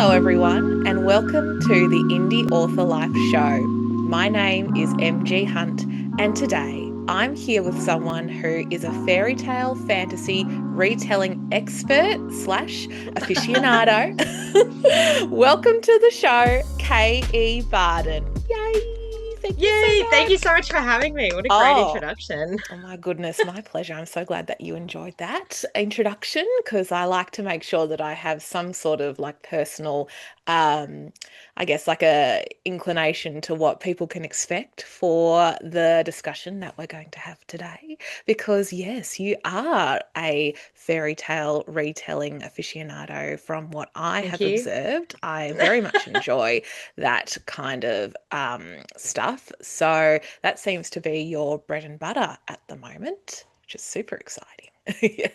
Hello, everyone, and welcome to the Indie Author Life Show. My name is MG Hunt, and today I'm here with someone who is a fairy tale fantasy retelling expert slash aficionado. Welcome to the show, K E Barden. Yay! Thank you so Yay! Thank you much. so much for having me. What a great Oh, introduction. Oh my goodness, my pleasure. I'm so glad that you enjoyed that introduction because I like to make sure that I have some sort of like personal, um, I guess like a inclination to what people can expect for the discussion that we're going to have today. Because yes, you are a fairy tale retelling aficionado from what I Thank have you. observed. I very much enjoy that kind of stuff. So that seems to be your bread and butter at the moment, which is super exciting. Yeah.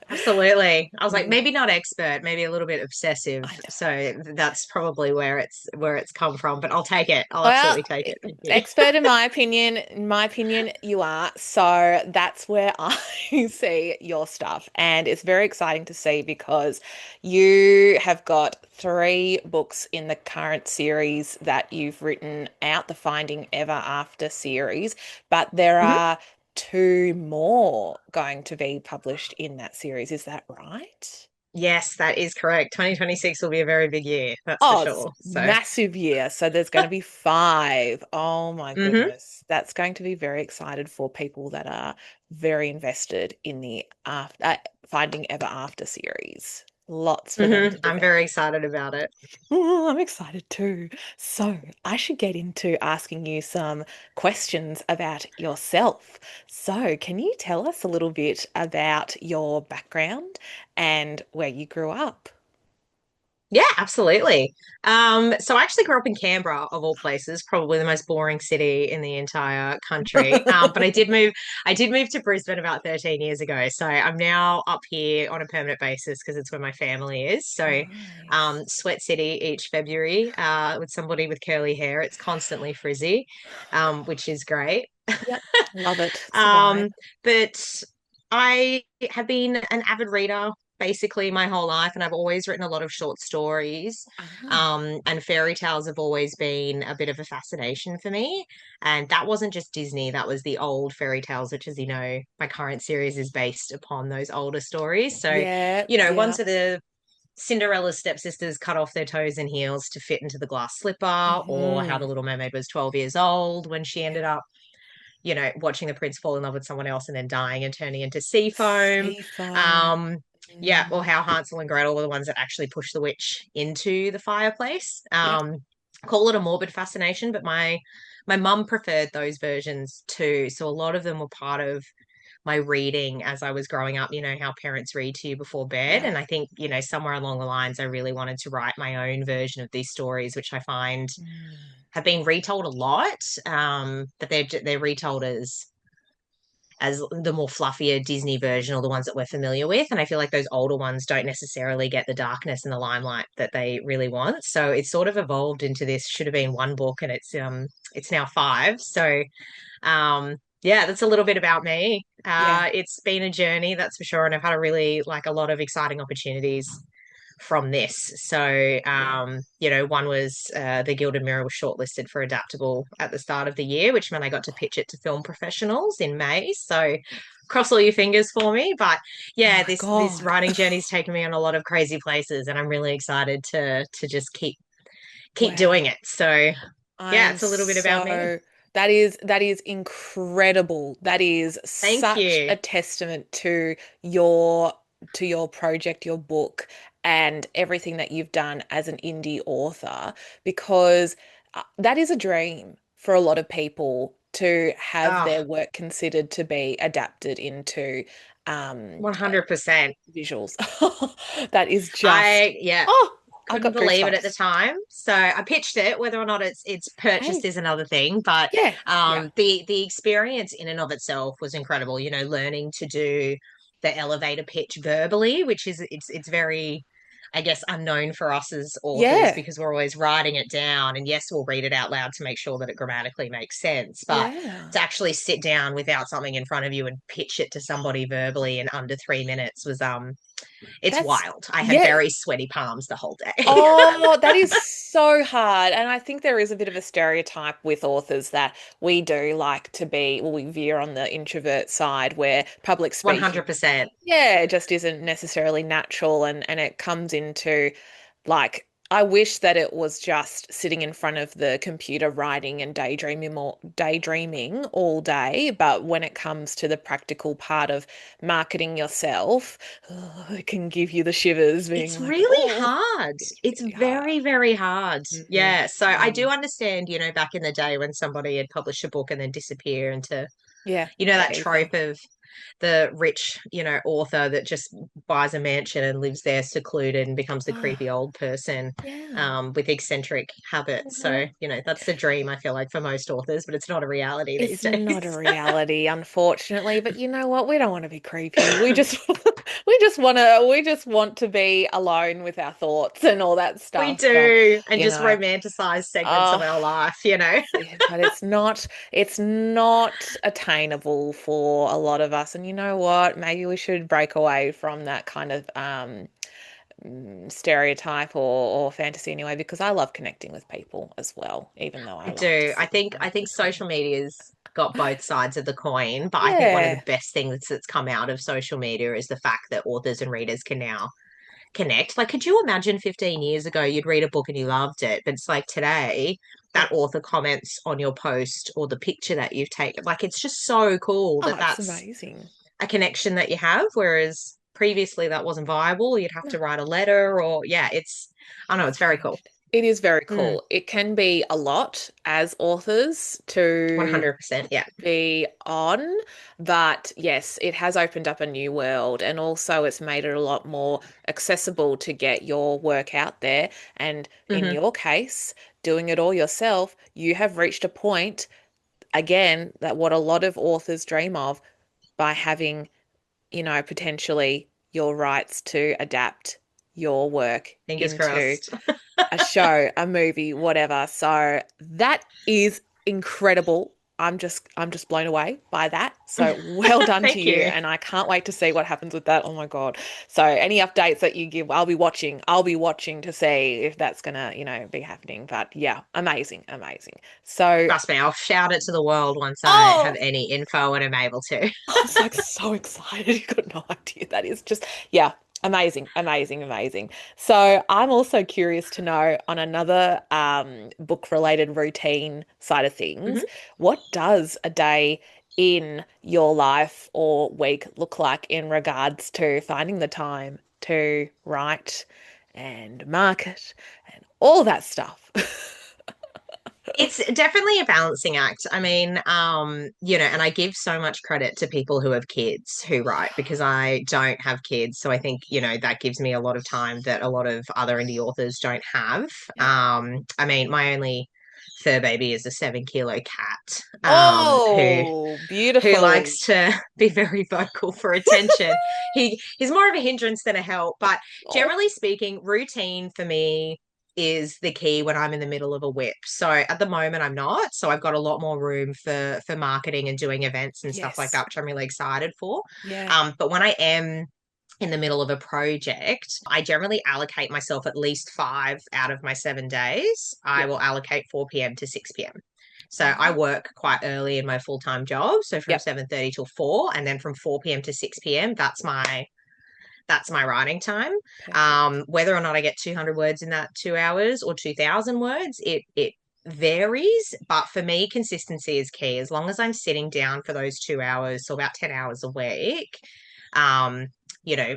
Absolutely. I was like, Mm, maybe not expert, maybe a little bit obsessive. I know. So that's probably where it's come from, but I'll take it. I'll Well, absolutely take it. Thank you. expert in my opinion, you are. So that's where I see your stuff. And it's very exciting to see because you have got three books in the current series that you've written out, the Finding Ever After series, but there Mhm. are two more going to be published in that series. Is that right? Yes, that is correct. 2026 will be a very big year, that's for Oh, it's sure. So, massive year. So there's going to be five. Oh my hmm goodness. That's going to be very excited for people that are very invested in the Finding Ever After series. Lots for them to I'm devour. very excited about it. Oh, I'm excited too. So I should get into asking you some questions about yourself. So can you tell us a little bit about your background and where you grew up? Yeah, absolutely. So I actually grew up in Canberra, of all places, probably the most boring city in the entire country. But I did move to Brisbane about 13 years ago. So I'm now up here on a permanent basis because it's where my family is. So Nice. Sweat City each February, with somebody with curly hair. It's constantly frizzy, which is great. Yep, love it. It's a vibe. Um, but I have been an avid reader basically my whole life, and I've always written a lot of short stories. Ah, And fairy tales have always been a bit of a fascination for me. And that wasn't just Disney, that was the old fairy tales, which, as you know, my current series is based upon those older stories. So, yeah, ones yeah. of the Cinderella's stepsisters cut off their toes and heels to fit into the glass slipper, or how the Hmm. Little Mermaid was 12 years old when she Yeah. ended up watching the prince fall in love with someone else and then dying and turning into sea foam. Seafoam. Um, yeah, Mm, or how Hansel and Gretel were the ones that actually pushed the witch into the fireplace. yep. Call it a morbid fascination, but my mum preferred those versions too. So a lot of them were part of my reading as I was growing up, how parents read to you before bed. Yeah. And I think, somewhere along the lines, I really wanted to write my own version of these stories, which I find Mm, have been retold a lot, but they're retold as the more fluffier Disney version or the ones that we're familiar with. And I feel like those older ones don't necessarily get the darkness and the limelight that they really want. So it's sort of evolved into this should have been one book, and it's now five. So yeah, that's a little bit about me. yeah. It's been a journey, that's for sure, and I've had a really like a lot of exciting opportunities from this. So, Yeah. one was The Gilded Mirror was shortlisted for adaptable at the start of the year, which meant I got to pitch it to film professionals in May. So, cross all your fingers for me. But Oh yeah, my this God. writing journey's taken me on a lot of crazy places, and I'm really excited to just keep doing Wow. it. So, I yeah, am it's a little bit about me. so that is incredible. That is Thank such you. a testament to your project, your book, and everything that you've done as an indie author, because that is a dream for a lot of people to have Oh, their work considered to be adapted into um, 100%. visuals. That is just, Yeah, oh, I couldn't got believe it at the goosebumps. time. So I pitched it. Whether or not it's purchased Hey, is another thing. But yeah, yeah. the experience in and of itself was incredible. Learning to do the elevator pitch verbally, which is it's very, I guess, unknown for us as authors Yeah. because we're always writing it down. And yes, we'll read it out loud to make sure that it grammatically makes sense. But Yeah. to actually sit down without something in front of you and pitch it to somebody verbally in under 3 minutes was It's That's, wild. I had yeah. very sweaty palms the whole day. Oh, that is so hard. And I think there is a bit of a stereotype with authors that we do like to be, well, we veer on the introvert side where public speaking, 100%. yeah, just isn't necessarily natural and it comes into like I wish that it was just sitting in front of the computer writing and daydreaming all day, but when it comes to the practical part of marketing yourself, oh, it can give you the shivers being It's like, really oh, hard. it's It's really hard. very, very hard. Mm, Yeah. So I do mm. understand, back in the day when somebody had published a book and then disappear into, Yeah, the that ether. trope of the rich, author that just buys a mansion and lives there secluded and becomes the Oh, creepy old person yeah. with eccentric habits. Mhm. So, that's the dream, I feel like, for most authors, but it's not a reality these It's not a days. reality, unfortunately, but you know what? We don't want to be creepy. We just we just want to be alone with our thoughts and all that We stuff. But, do, and you just know, romanticize segments of oh, our life, but it's not attainable for a lot of us. And you know what? Maybe we should break away from that kind of stereotype or fantasy anyway, because I love connecting with people as well, even though I I like to do. I sit in think front I of the think social screen. media's got both sides of the coin, but I think one of the Yeah. best things that's come out of social media is the fact that authors and readers can now connect. Like, could you imagine 15 years ago you'd read a book and you loved it, but it's like today Yeah. that author comments on your post or the picture that you've taken. Like, it's just so cool Oh, that it's that's amazing. a connection that you have, whereas previously that wasn't viable. You'd have No, to write a letter or yeah, I don't know, it's it's very cool. changed. It is very Mm, cool. It can be a lot as authors to 100%. Yeah. be on, but yes, it has opened up a new world and also it's made it a lot more accessible to get your work out there. And in Hmm. your case, doing it all yourself, you have reached a point, again, that what a lot of authors dream of by having, potentially your rights to adapt your work Fingers into crossed. a show, a movie, whatever. So that is incredible. I'm just blown away by that. So well done to Thank you. you. And I can't wait to see what happens with that. Oh my God. So any updates that you give, I'll be watching. I'll be watching to see if that's gonna, be happening. But yeah, amazing, amazing. So, Trust me, I'll shout it to the world once I have oh, any info and am able to. I'm so excited. You got no idea. That is just, yeah, amazing, amazing, amazing. So I'm also curious to know on another book related routine side of things, Mhm. what does a day in your life or week look like in regards to finding the time to write and market and all that stuff? It's definitely a balancing act. I mean, and I give so much credit to people who have kids who write because I don't have kids. So I think, that gives me a lot of time that a lot of other indie authors don't have. Yep. I mean, my only fur baby is a 7 kilo cat, Oh, who likes beautiful. to be very vocal for attention. He's more of a hindrance than a help, but Oh, generally speaking, routine for me is the key when I'm in the middle of a whip. So at the moment I'm not. So I've got a lot more room for marketing and doing events and stuff like yes. that, which I'm really excited for. Yeah. But when I am in the middle of a project, I generally allocate myself at least 5 out of my 7 days. I Yep. will allocate 4 p.m. to 6 p.m. So I Oh, work quite early in my full-time job, so from yep. 7:30 till 4, and then from 4 p.m. to 6 p.m. That's my writing time. Perfect. Whether or not I get 200 words in that 2 hours or 2,000 words, it varies. But for me, consistency is key. As long as I'm sitting down for those 2 hours, so about 10 hours a week, um, you know,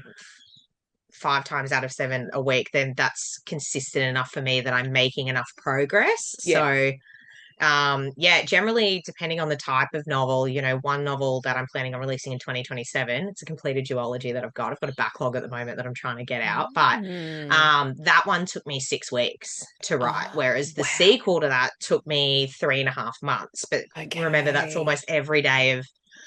5 times out of 7 a week, then that's consistent enough for me that I'm making enough progress. Yeah. So yeah, generally, depending on the type of novel, one novel that I'm planning on releasing in 2027, it's a completed duology that I've got. I've got a backlog at the moment that I'm trying to get out, but Mm. that one took me 6 weeks to write, Oh, whereas the wow. sequel to that took me 3.5 months. But remember, that's Okay. almost every day of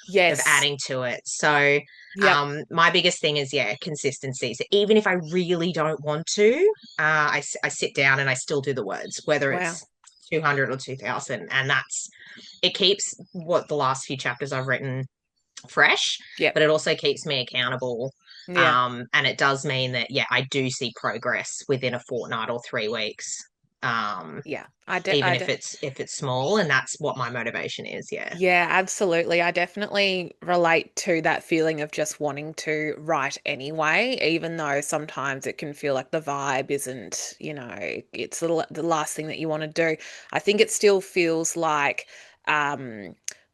Yes. adding to it. So Yep. my biggest thing is, yeah, consistency. So even if I really don't want to, I sit down and I still do the words, whether Wow. it's 200 or 2,000. And it keeps what the last few chapters I've written fresh, Yep. but it also keeps me accountable Yeah. And it does mean that, yeah, I do see progress within a fortnight or 3 weeks. Um, Yeah. Even if it's small, and that's what my motivation is. Yeah. Yeah, absolutely. I definitely relate to that feeling of just wanting to write anyway, even though sometimes it can feel like the vibe isn't, it's the last thing that you want to do. I think it still feels like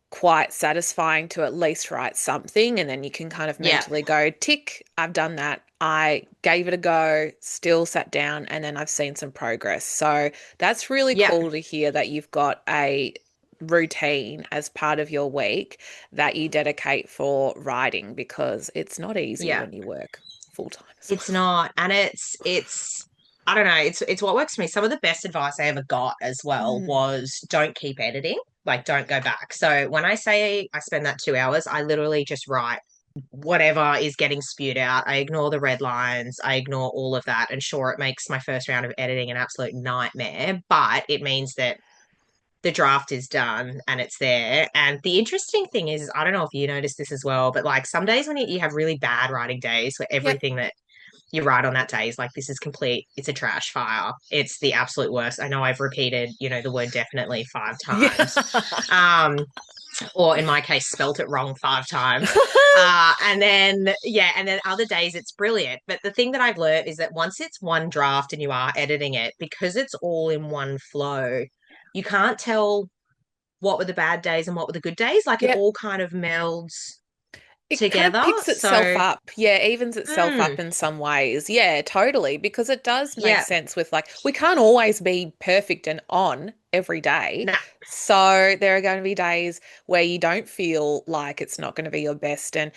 quite satisfying to at least write something, and then you can kind of Yeah. mentally go, tick, I've done that. I gave it a go, still sat down, and then I've seen some progress. So that's really Yeah. cool to hear that you've got a routine as part of your week that you dedicate for writing because it's not easy Yeah. when you work full time as It's well. not, and it's I don't know, it's what works for me. Some of the best advice I ever got as well Mm. was don't keep editing, like don't go back. So when I say I spend that 2 hours, I literally just write whatever is getting spewed out. I ignore the red lines, I ignore all of that. And sure, it makes my first round of editing an absolute nightmare, but it means that the draft is done and it's there. And the interesting thing is, I don't know if you noticed this as well, but like some days when you have really bad writing days where Yep. everything that you write on that day is like, this is complete, it's a trash fire. It's the absolute worst. I know I've repeated, the word definitely 5 times. Yeah. Um, or in my case, spelt it wrong 5 times. And then, yeah, and then other days it's brilliant. But the thing that I've learned is that once it's one draft and you are editing it, because it's all in one flow, you can't tell what were the bad days and what were the good days. Like it Yep. all kind of melds It kind of together. picks itself So, up. Yeah, evens itself mm, up in some ways. Yeah, totally. Because it does make yeah, sense with like, we can't always be perfect and on every day. nah, So there are going to be days where you don't feel like it's not going to be your best. And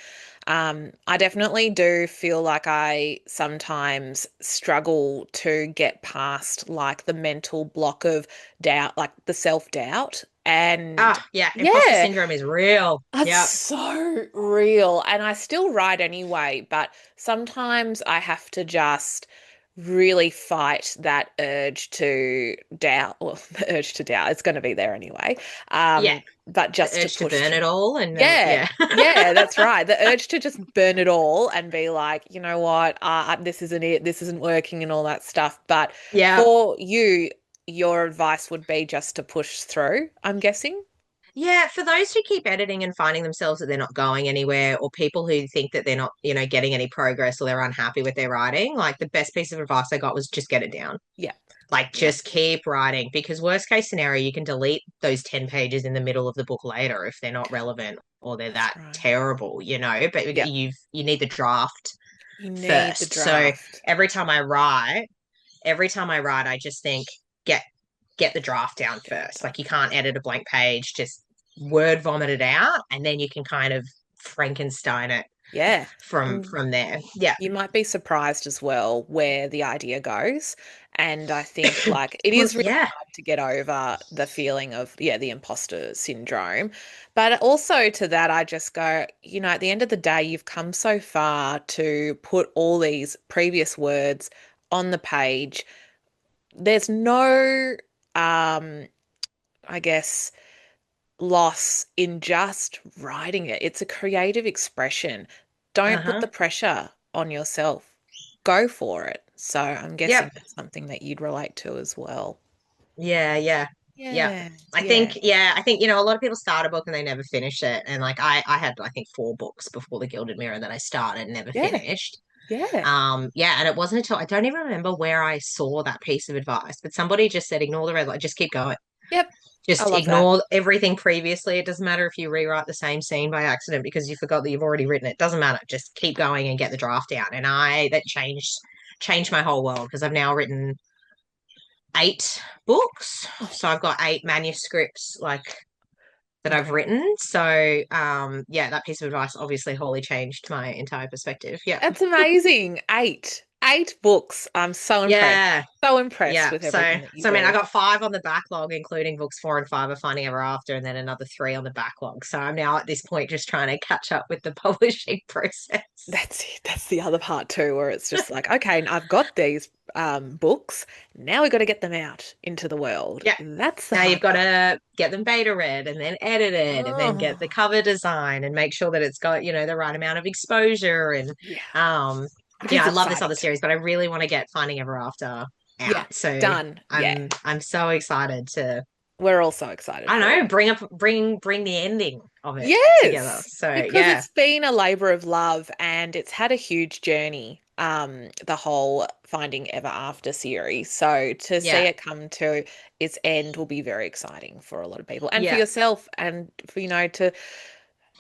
I definitely do feel like I sometimes struggle to get past like the mental block of doubt, like the self-doubt. And yeah, imposter yeah, syndrome is real. that's Yep. so real. And I still write anyway, but sometimes I have to just really fight that urge to doubt. Well, the urge to doubt, it's going to be there anyway. Yeah. But The just to urge to push burn through. it all. And then, Yeah, yeah. yeah, that's right. The urge to just burn it all and be like, you know what, this isn't it, this isn't working, and all that stuff. But Yeah. for you, your advice would be just to push through, I'm guessing. Yeah, for those who keep editing and finding themselves that they're not going anywhere, or people who think that they're not, getting any progress or they're unhappy with their writing, like the best piece of advice I got was just get it down. Yeah, Like yeah, just keep writing because worst case scenario, you can delete those 10 pages in the middle of the book later if they're not relevant or they're that's that right. terrible, but Yeah. you need the draft You need the first. So draft. every time I write, I just think get get the draft down Get the first. Like you draft. can't edit a blank page, just word vomit it out, and then you can kind of Frankenstein it Yeah. from And from there. Yeah. you might be surprised as well where the idea goes. And I think like it Well, is really yeah. hard to get over the feeling of, yeah, the imposter syndrome. But also to that, I just go, at the end of the day, you've come so far to put all these previous words on the page. There's no, I guess, loss in just writing it. It's a creative expression. Don't put Uh-huh. the pressure on yourself. Go for it. So I'm guessing Yep. that's something that you'd relate to as well. Yeah, yeah. Yep. Yeah, I yeah, think, yeah, I think, a lot of people start a book and they never finish it. And like I had, I think, 4 books before The Gilded Mirror that I started and never yeah, finished. yeah. Yeah, and it wasn't until I don't even remember where I saw that piece of advice, but somebody just said, ignore the red light, just keep going. Yep. I Just love that. ignore everything previously. It doesn't matter if you rewrite the same scene by accident because you forgot that you've already written it. Doesn't matter. Just keep going and get the draft down. And that changed my whole world because I've now written 8 books. Oh, So I've got 8 manuscripts that I've incredible. written. So yeah, that piece of advice obviously wholly changed my entire perspective. Yeah. That's amazing. Eight. 8 books. I'm so impressed. Yeah. So impressed Yeah. with So everything that you so I mean I do. got 5 on the backlog, including books 4 and 5 of Finding Ever After, and then another 3 on the backlog. So I'm now at this point just trying to catch up with the publishing process. That's it. That's the other part too, where it's just like, okay, I've got these books. Now we got to get them out into the world. Yeah. That's the Now you've hard got part. to get them beta read and then edit it and then get the Oh, cover design and make sure that it's got, the right amount of exposure and yeah. um It yeah, is I love this exciting other too. series, but I really want to get Finding Ever After Yeah. out. So Done. Yeah. I'm so excited to We're all so excited I don't for know, it. bring the ending of it together. Yes, So because yeah. it's been a labor of love and it's had a huge journey, the whole Finding Ever After series. So to see Yeah. it come to its end will be very exciting for a lot of people and for Yeah. yourself and for, to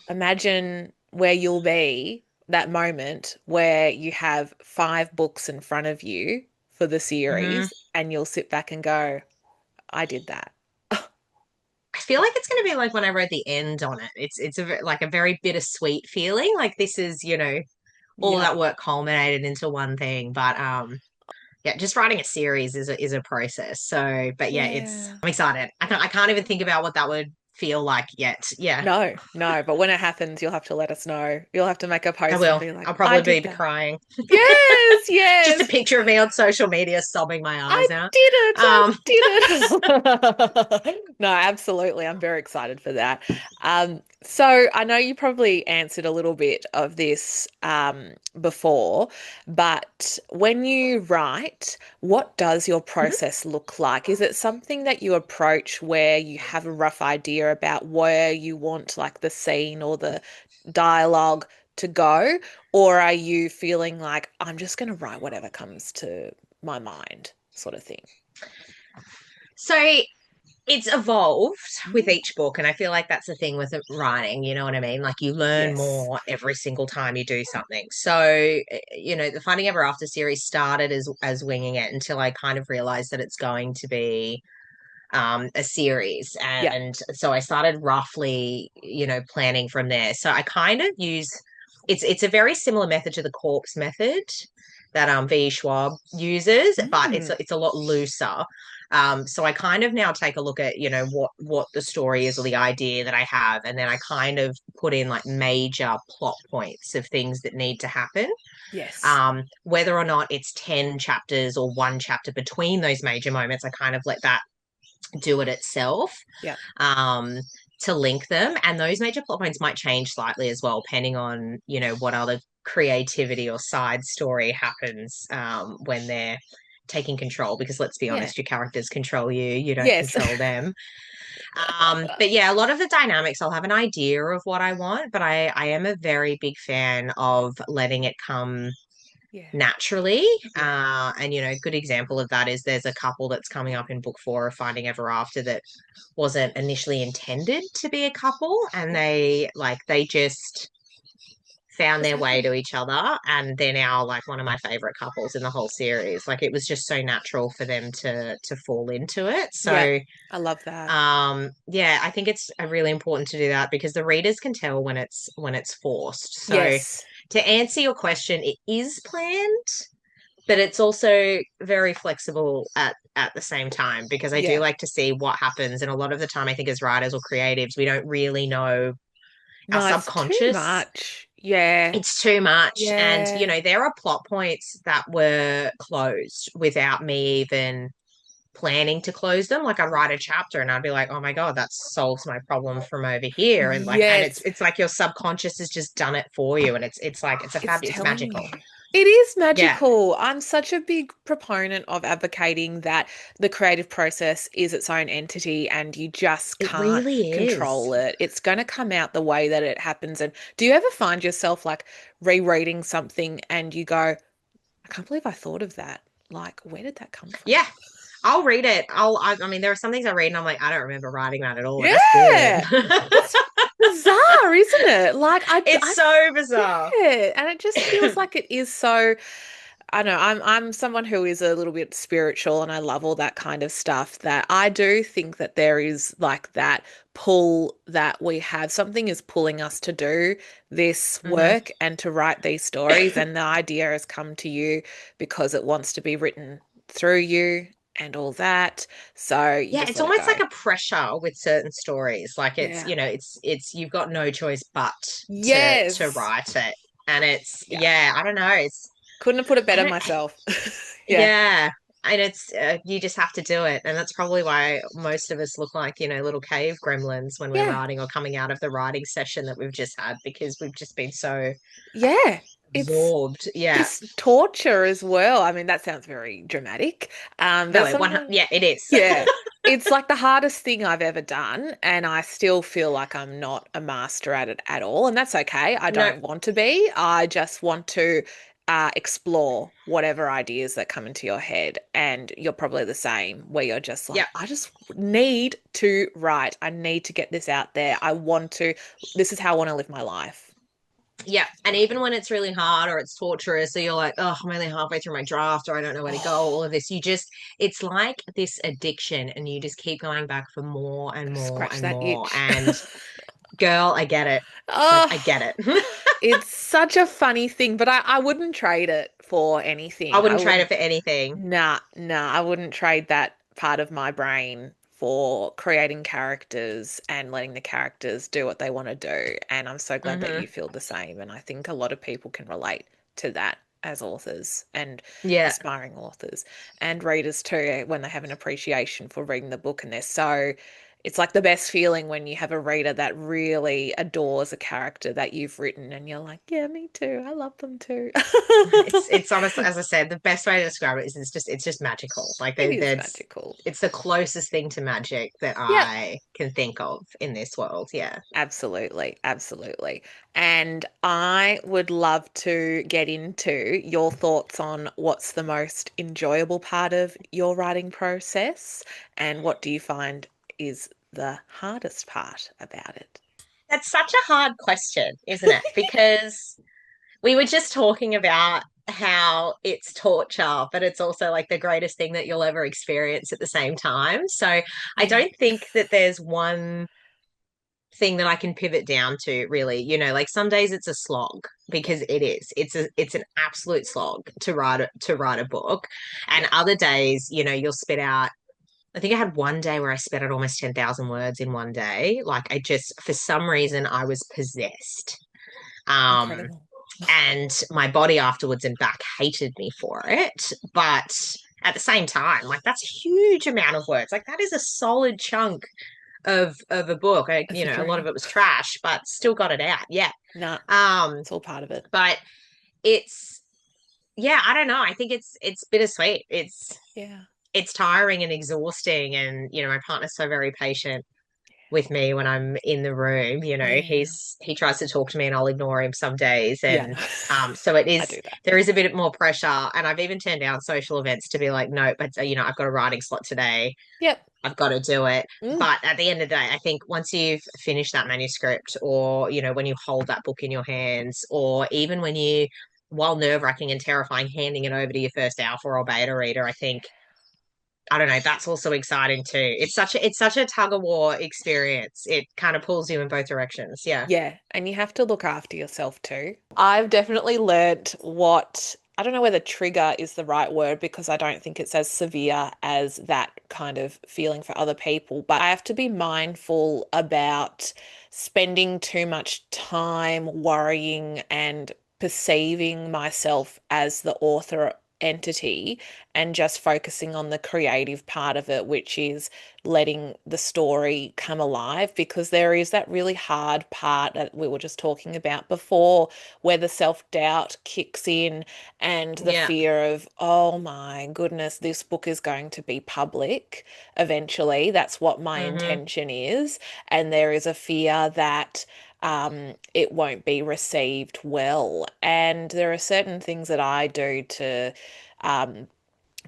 imagine where you'll be that moment where you have 5 books in front of you for the Hmm. series and you'll sit back and go, I did that. I feel like it's going to be like when I wrote the end on it. It's like a very bittersweet feeling. Like this is, all Yep. that work culminated into one thing. But yeah, just writing a series is a process. So, but yeah, Yeah. I'm excited. I can't even think about what that would feel like yet. Yeah, No, no, but when it happens, you'll have to let us know. You'll have to make a I post and will. be like, I'll I probably did be that. crying. Yes, Just a yes. picture of me on social media sobbing my I eyes out. did it. I Um, did it. No, absolutely. I'm very excited for that. So I know you probably answered a little bit of this before, but when you write, what does your process look like? Is it something that you approach where you have a rough idea about where you want like the scene or the dialogue to go? Or are you feeling like I'm just going to write whatever comes to my mind, sort of thing? so it's evolved with Mm. each book, and I feel like that's the thing with writing. You know what I mean? Like you learn Yes. more every single time you do something. So, the Finding Ever After series started as winging it until I kind of realized that it's going to be a series, Yeah. and so I started roughly, planning from there. So I kind of use it's a very similar method to the corpse method that V. Schwab uses, but it's Mm. it's a lot looser. So I kind of now take a look at, what the story is or the idea that I have, and then I kind of put in like major plot points of things that need to happen. Yes. Whether or not it's 10 chapters or one chapter between those major moments, I kind of let that do it itself, Yeah. um, to link them. And those major plot points might change slightly as well, depending on, what other creativity or side story happens, when they're taking control. Because let's be Yeah. honest, your characters control you, you don't Yes. control them. But yeah, a lot of the dynamics, I'll have an idea of what I want, but I am a very big fan of letting it come Yeah. naturally. Yeah. And good example of that is there's a couple that's coming up in book 4 of Finding Ever After that wasn't initially intended to be a couple, and Yeah. they just found Just their way happened. to each other, and they're now like one of my favorite couples in the whole series. Like it was just so natural for them to fall into it. Yeah. So I love that. yeah, I think it's really important to do that because the readers can tell when it's forced. So Yes. to answer your question, it is planned, but it's also very flexible at the same time because I do Yeah. like to see what happens. And a lot of the time, I think as writers or creatives, we don't really know our No, it's too subconscious. much. Yeah. It's too much. And, Yeah. there are plot points that were closed without me even planning to close them. Like I'd write a chapter and I'd be like, oh my God, that solves my problem from over here. And it's Yes. it's like your subconscious has just done it for you. And it's like It's it's telling magical. you. It is Yeah, magical. I'm such a big proponent of advocating that the creative process is its own entity and you just it can't really is. control it. It's going to come out the way that it happens. And do you ever find yourself like rereading something and you go, I can't believe I thought of that? Like, where did that come from? Yeah, I'll read it. I mean, there are some things I read and I'm like, I don't remember writing that at all, and that's good. Yeah. It's bizarre, isn't it? Like, It's I so bizarre. yeah, and it just feels like it is so. I know I'm someone who is a little bit spiritual and I love all that kind of stuff that I do think that there is like that pull that we have. Something is pulling us to do this Hmm. work and to write these stories, and the idea has come to you because it wants to be written through you and all that. So you Yeah, just it's let it almost go. like a pressure with certain stories. Like it's, Yeah. it's you've got no choice but to Yes. write it. And it's Yeah. yeah, I don't know. It's Couldn't have put it I better don't myself. Yeah. yeah. And it's you just have to do it. And that's probably why most of us look like, little cave gremlins when we're Yeah. writing or coming out of the writing session that we've just had because we've just been so Yeah. It's absorbed. Yeah. just torture as well. I mean, that sounds very dramatic. No, But sometimes, yeah, it is. yeah, it's like the hardest thing I've ever done, and I still feel like I'm not a master at it at all. And that's okay. I No, don't want to be. I just want to explore whatever ideas that come into your head. And you're probably the same, where you're just yeah. like, I just need to write. I need to get this out there. I want to, this is how I want to live my life. Yeah. And So, even when it's really hard or it's torturous, so you're like, oh, I'm only halfway through my draft or I don't know where to go, all oh, of this, it's like this addiction and you just keep going back for more and more scratch and that more. itch. And girl, I get it. Like, I Oh, get it. it's such a funny thing, but I wouldn't trade it for I anything. I wouldn't trade it wouldn't, for anything. nah, I wouldn't trade that part of my brain for creating characters and letting the characters do what they want to do. And I'm so glad that Hmm. you feel the same. And I think a lot of people can relate to that as authors and Yeah. aspiring authors and readers too, when they have an appreciation for reading the book and they're so it's like the best feeling when you have a reader that really adores a character that you've written and you're like, yeah, me too. I love them too. It's honestly, as I said, the best way to describe it is it's just magical. Like It is there's magical. it's the closest thing to magic that Yep. I can think of in this world. Yeah. Absolutely, absolutely. And I would love to get into your thoughts on what's the most enjoyable part of your writing process and what do you find is the hardest part about it? That's such a hard question, isn't it? Because we were just talking about how it's torture, but it's also like the greatest thing that you'll ever experience at the same time. So I Yeah, don't think that there's one thing that I can pivot down to really. Like some days it's a slog because it is. It's an absolute slog to write a book. And yeah, other days, you'll spit out I think I had one day where I spit out almost 10,000 words in one day. Like I just for some reason I was possessed. Um incredible. and my body afterwards and back hated me for it. But at the same time, like that's a huge amount of words. Like that is a solid chunk of a book. As a A lot of dream. it was trash, but still got it out. Yeah. Nah, Um, it's all part of it. but it's yeah, I don't know. I think it's bittersweet. Yeah, It's tiring and exhausting, and my partner's so very patient with me when I'm in the room. yeah, He tries to talk to me and I'll ignore him some days. yeah. And so it I is, do that. there is a bit more pressure. And I've even turned down social events to be like, no, but I've got a writing slot today. Yep. I've got to do it. Mm, But at the end of the day, I think once you've finished that manuscript or, when you hold that book in your hands, or even when while nerve wracking and terrifying, handing it over to your first alpha or beta reader, I think I don't know, that's also exciting too. It's such a tug of war experience. It kind of pulls you in both directions. Yeah. yeah, and you have to look after yourself too. I've definitely learnt what I don't know whether trigger is the right word because I don't think it's as severe as that kind of feeling for other people, but I have to be mindful about spending too much time worrying and perceiving myself as the author entity and just focusing on the creative part of it, which is letting the story come alive because there is that really hard part that we were just talking about before where the self-doubt kicks in and the Yeah. fear of, oh my goodness, this book is going to be public eventually. That's what my Hmm. intention is. And there is a fear that it won't be received well. And there are certain things that I do to um,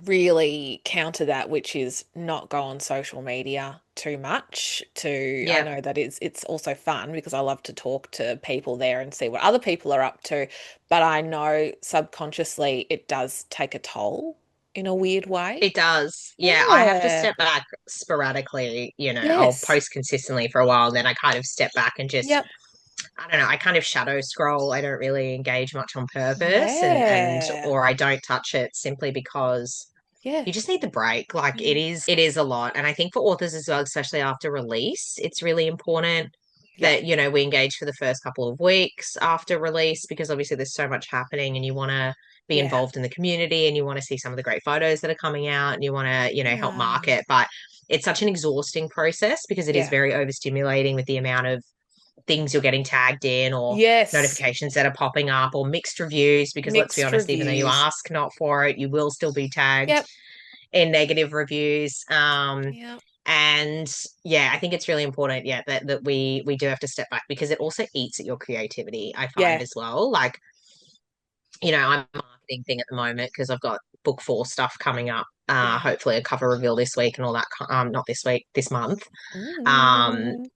really counter that, which is not go on social media too much. I Yeah, know that it's also fun because I love to talk to people there and see what other people are up to, but I know subconsciously it does take a toll in a weird way. it does. Yeah, I have to Yeah. step back sporadically. I'll Yes. post consistently for a while, and then I kind of step back and just, Yep. I don't know, I kind of shadow scroll. I don't really engage much on purpose, and Yeah. or I don't touch it simply because Yeah. you just need the break. Like Yeah. it is a lot. And I think for authors as well, especially after release, it's really important Yeah. that, we engage for the first couple of weeks after release because obviously there's so much happening and you want to be Yeah. involved in the community and you want to see some of the great photos that are coming out and you want to, help Yeah. market. But it's such an exhausting process because it is Yeah. very overstimulating with the amount of things you're getting tagged in or Yes. notifications that are popping up or mixed reviews because let's be Mixed honest, even though you reviews. ask not for it, you will still be tagged Yep. in negative reviews. Yep. And yeah, I think it's really important, yeah, that we do have to step back because it also eats at your creativity, I find Yeah. as well. Like, I'm a marketing thing at the moment because I've got book four stuff coming up. Yeah. Hopefully a cover reveal this week and all that. Not this week, this month. Um, Mm.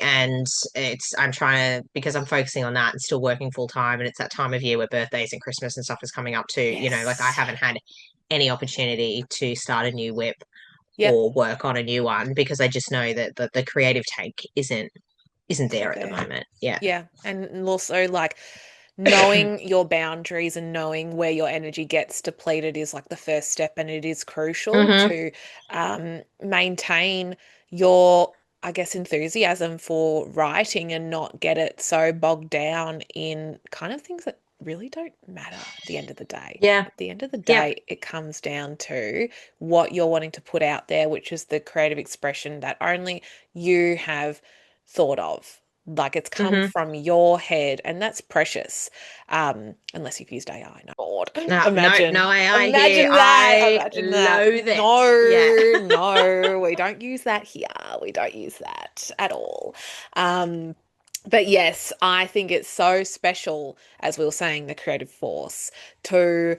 and I'm trying to because I'm focusing on that and still working full time, and it's that time of year where birthdays and Christmas and stuff is coming up too. Like I Yes. haven't had any opportunity to start a new whip Yep. or work on a new one because I just know that the creative tank isn't Isn't there at the there? moment. Yeah. Yeah. And also like knowing your boundaries and knowing where your energy gets depleted is like the first step, and it is crucial hmm to maintain your, I guess, enthusiasm for writing and not get it so bogged down in kind of things that really don't matter at the end of the day. Yeah. At the end of the Yep. day, it comes down to what you're wanting to put out there, which is the creative expression that only you have thought of. Like it's come hmm from your head, and that's precious. Unless you've used AI. No, Lord. No, no, Imagine, no AI here. imagine that. I Imagine that. loathe it. Yeah. No, no, we don't use that here. We don't use that at all. Um, but yes, I think it's so special, as we were saying, the creative force to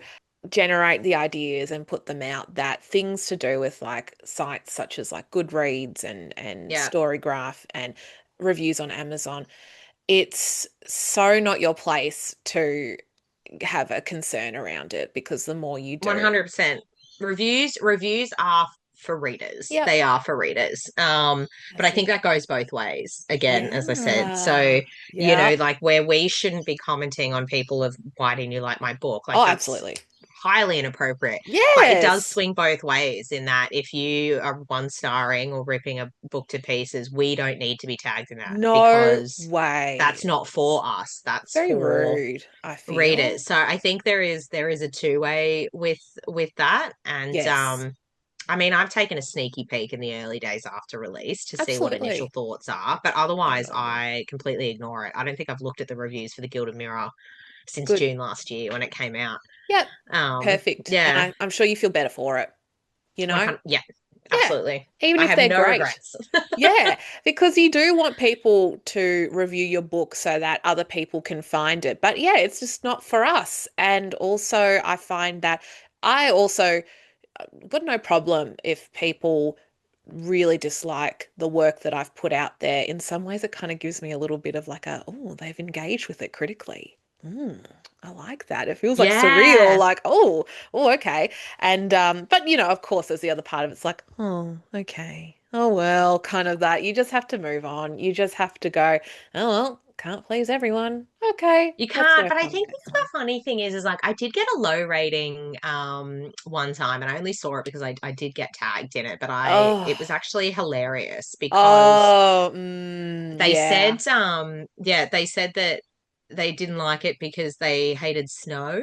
generate the ideas and put them out, that things to do with like sites such as like Goodreads and Yeah. Storygraph and reviews on Amazon, it's so not your place to have a concern around it because the more you do. 100%. Reviews are for readers. Yep. They are for readers. But I That's think it. that goes both ways, again, as I said. So, Yeah. Yeah. like where we shouldn't be commenting on people of why didn't you like my book, like Oh, that's absolutely. highly inappropriate. But it does Yes. swing both ways in that if you are one starring or ripping a book to pieces, we don't need to be tagged in that No because that's way. not for us. That's Very for rude, I feel. readers. So I think there is a two-way with that. And Yes. I mean, I've taken a sneaky peek in the early days after release to see what initial Absolutely. thoughts are, but otherwise Oh, I completely ignore it. I don't think I've looked at the reviews for the Gilded Mirror since good. June last year when it came out. Yep. Um, Perfect. And yeah, I'm sure you feel better for it, you know? 100, yeah, Yeah. absolutely. Even I if have they're no great. regrets. Yeah, because you do want people to review your book so that other people can find it. But yeah, it's just not for us. And also, I find that I also got no problem if people really dislike the work that I've put out there. In some ways, it kind of gives me a little bit of like oh, they've engaged with it critically. I like that. It feels like surreal, Yeah. like, oh, okay. And but of course, there's the other part of it's like, oh, okay. Oh well, kind of that. You just have to move on. You just have to go, oh well, can't please everyone. Okay, You let's can't, but work I on think next the one. funny thing is like I did get a low rating one time and I only saw it because I did get tagged in it, but it was Oh, actually hilarious because oh, they yeah. said they said that they didn't like it because they hated snow.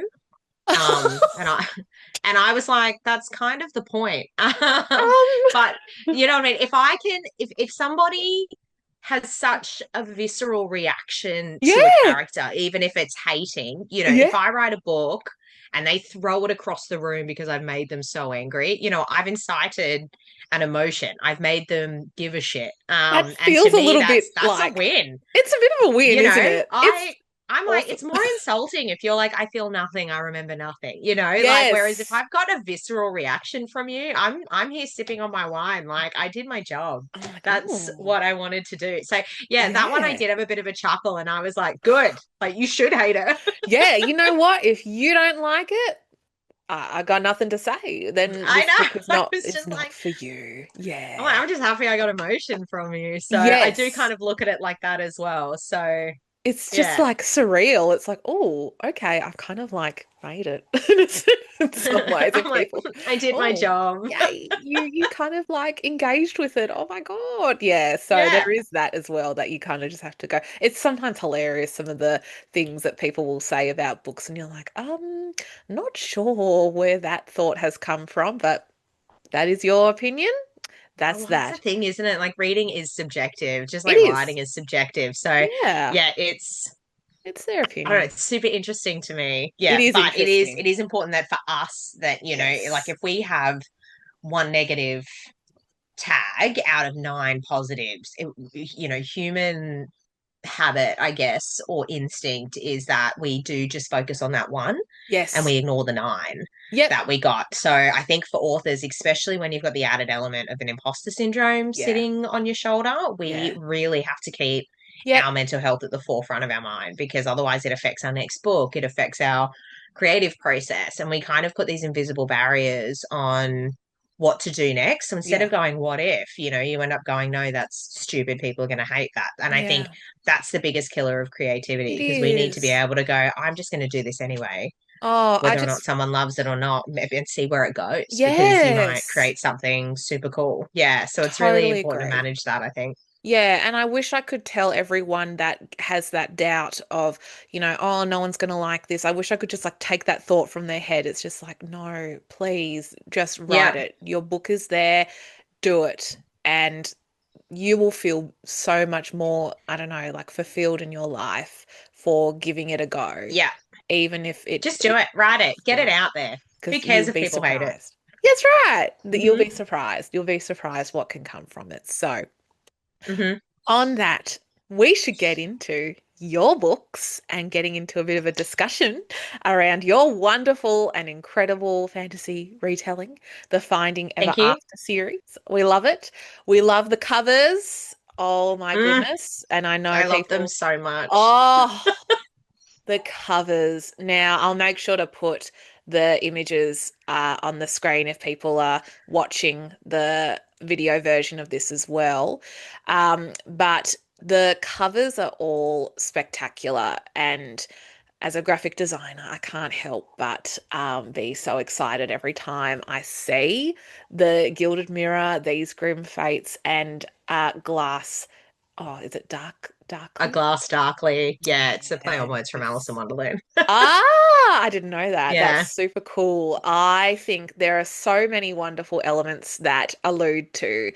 And I and I was like, that's kind of the point. Um, But you know what I mean? If I can if somebody has such a visceral reaction to a yeah, character, even if it's hating, yeah. if I write a book and they throw it across the room because I've made them so angry, I've incited an emotion. I've made them give a shit. That And to feels a me, little that's bit that's a like win. it's a bit of a win, isn't it? I It's I'm like, Awesome. it's more insulting if you're like, I feel nothing, I remember nothing, like whereas if Yes. I've got a visceral reaction from you, I'm here sipping on my wine. Like I did my job. I'm like, That's oh, what I wanted to do. So yeah, that one I yeah. did have a bit of a chuckle and I was like, good. Like you should hate her. Yeah, you know what? If you don't like it, I got nothing to say. Then I this book know. is I not, was it's just not like, for you. I'm like, Yeah. I'm just happy I got emotion from you. So I do Yes. kind of look at it like that as well. So It's just yeah. like surreal. It's like, oh, okay, I've kind of like made it in some ways. And I'm like, people, I did my oh, job. yay, you kind of like engaged with it. Oh my God. Yeah. So Yeah. there is that as well that you kind of just have to go. It's sometimes hilarious, some of the things that people will say about books, and you're like, not sure where that thought has come from, but that is your opinion. Oh, That's well, that's the that. thing, isn't it? Like reading is subjective, just It like is. writing is subjective. So, Yeah. yeah, it's It's their I don't know, opinion. it's super interesting to me. It Yeah, is but it interesting. is important that for us that, like Yes. if we have one negative tag out of nine positives, human habit, I guess, or instinct is that we do just focus on that one and Yes. we ignore the nine Yep. that we got. So I think for authors, especially when you've got the added element of an imposter syndrome Yeah. sitting on your shoulder, we Yeah. really have to keep our Yep. mental health at the forefront of our mind because otherwise it affects our next book, it affects our creative process, and we kind of put these invisible barriers on what to do next. So instead Yeah. of going, what if, you end up going, no, that's stupid. People are going to hate that. And I think Yeah. that's the biggest killer of creativity It because we need to be is. able to go, I'm just going to do this anyway, Oh, I whether or not just, someone loves it or not, and see where it goes because you might yes, create something super cool. Yeah. So it's really totally important to agree. manage that, I think. Yeah, and I wish I could tell everyone that has that doubt of, oh, no one's gonna like this. I wish I could just like take that thought from their head. It's just like, no, please, just write Yeah. it. Your book is there, do it. And you will feel so much more, I don't know, like fulfilled in your life for giving it a go, Yeah. even if Just do it. Write it. Get it out there. Who because you'll cares if be people hate it? surprised. That's right. That you'll be Hmm. surprised. You'll be surprised what can come from it. So, Hmm. on that, we should get into your books and getting into a bit of a discussion around your wonderful and incredible fantasy retelling, the Finding Ever Thank you. After series. We love it. We love the covers. Oh my Mm, goodness. And I know I love them people, so much. oh, the covers. Now, I'll make sure to put the images on the screen if people are watching the video version of this as well. But the covers are all spectacular. And as a graphic designer, I can't help but be so excited every time I see the Gilded Mirror, these Grim Fates, and Glass. Oh, is it A Darkly? glass darkly. Yeah, it's a play on Yeah, words from Alice in just Wonderland. I didn't know that. That's Yeah. super cool. I think there are so many wonderful elements that allude to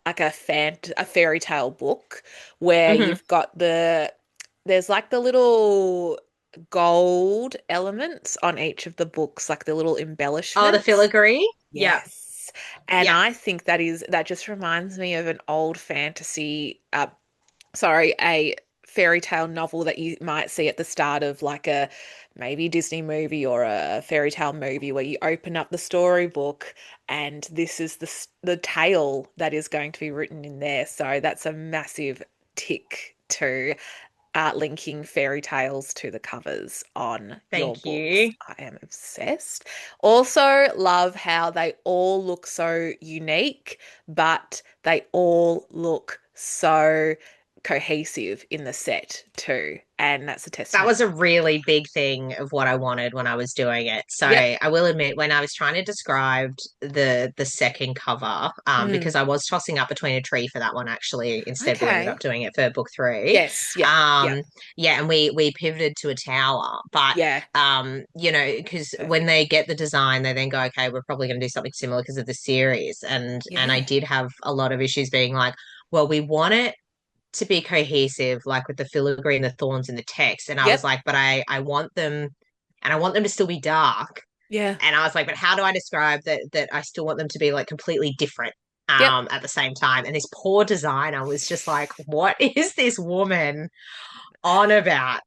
like a fairy tale book where Hmm. you've got there's like the little gold elements on each of the books, like the little Oh, the embellishments. filigree. Yeah. Yes. And Yeah. I think that just reminds me of an old fantasy a fairy tale novel that you might see at the start of like a maybe Disney movie or a fairy tale movie where you open up the storybook and this is the tale that is going to be written in there. So that's a massive tick to linking fairy tales to the covers on your Thank books. you. I am obsessed. Also, love how they all look so unique, but they all look so cohesive in the set too. And that's a That testament. was a really big thing of what I wanted when I was doing it. So Yep. I will admit, when I was trying to describe the second cover, Mm. because I was tossing up between a tree for that one actually. Instead, we ended up Okay. doing it for book three. Yes. Yep. Yep. Um, yeah, and we pivoted to a tower, but Yeah. because when Perfect. they get the design, they then go, okay, we're probably going to do something similar because of the series, and I Yeah. did have a lot of issues being like, well, we want it to be cohesive, like with the filigree and the thorns in the text. And I was Yep. like, but I want them, and I want them to still be dark. Yeah. And I was like, but how do I describe that I still want them to be like completely different Yep. at the same time? And this poor designer was just like, what is this woman on about.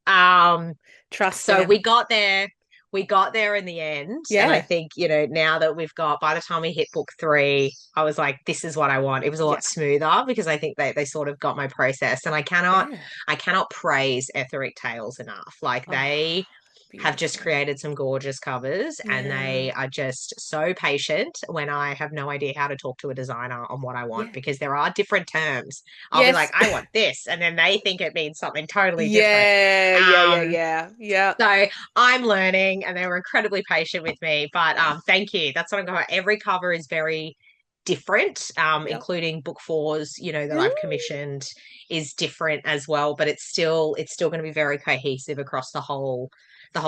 Trust So them. we got there in the end. And I Yeah. think, now that we've got, by the time we hit book three, I was like, this is what I want. It was a Yeah. lot smoother because I think they sort of got my process. And Yeah. I cannot praise Etheric Tales enough. Like Oh, they have just beautiful. created some gorgeous covers and Yeah. they are just so patient when I have no idea how to talk to a designer on what I want Yeah. because there are different terms. I'll be like, Yes. I want this, and then they think it means something totally different. Yeah. Yeah. Yeah. Um, Yeah. Yeah. so I'm learning, and they were incredibly patient with me. But Oh, thank you. That's what I'm going. Every cover is very different, yep. including book fours. That Mm, I've commissioned is different as well. But it's still going to be very cohesive across the whole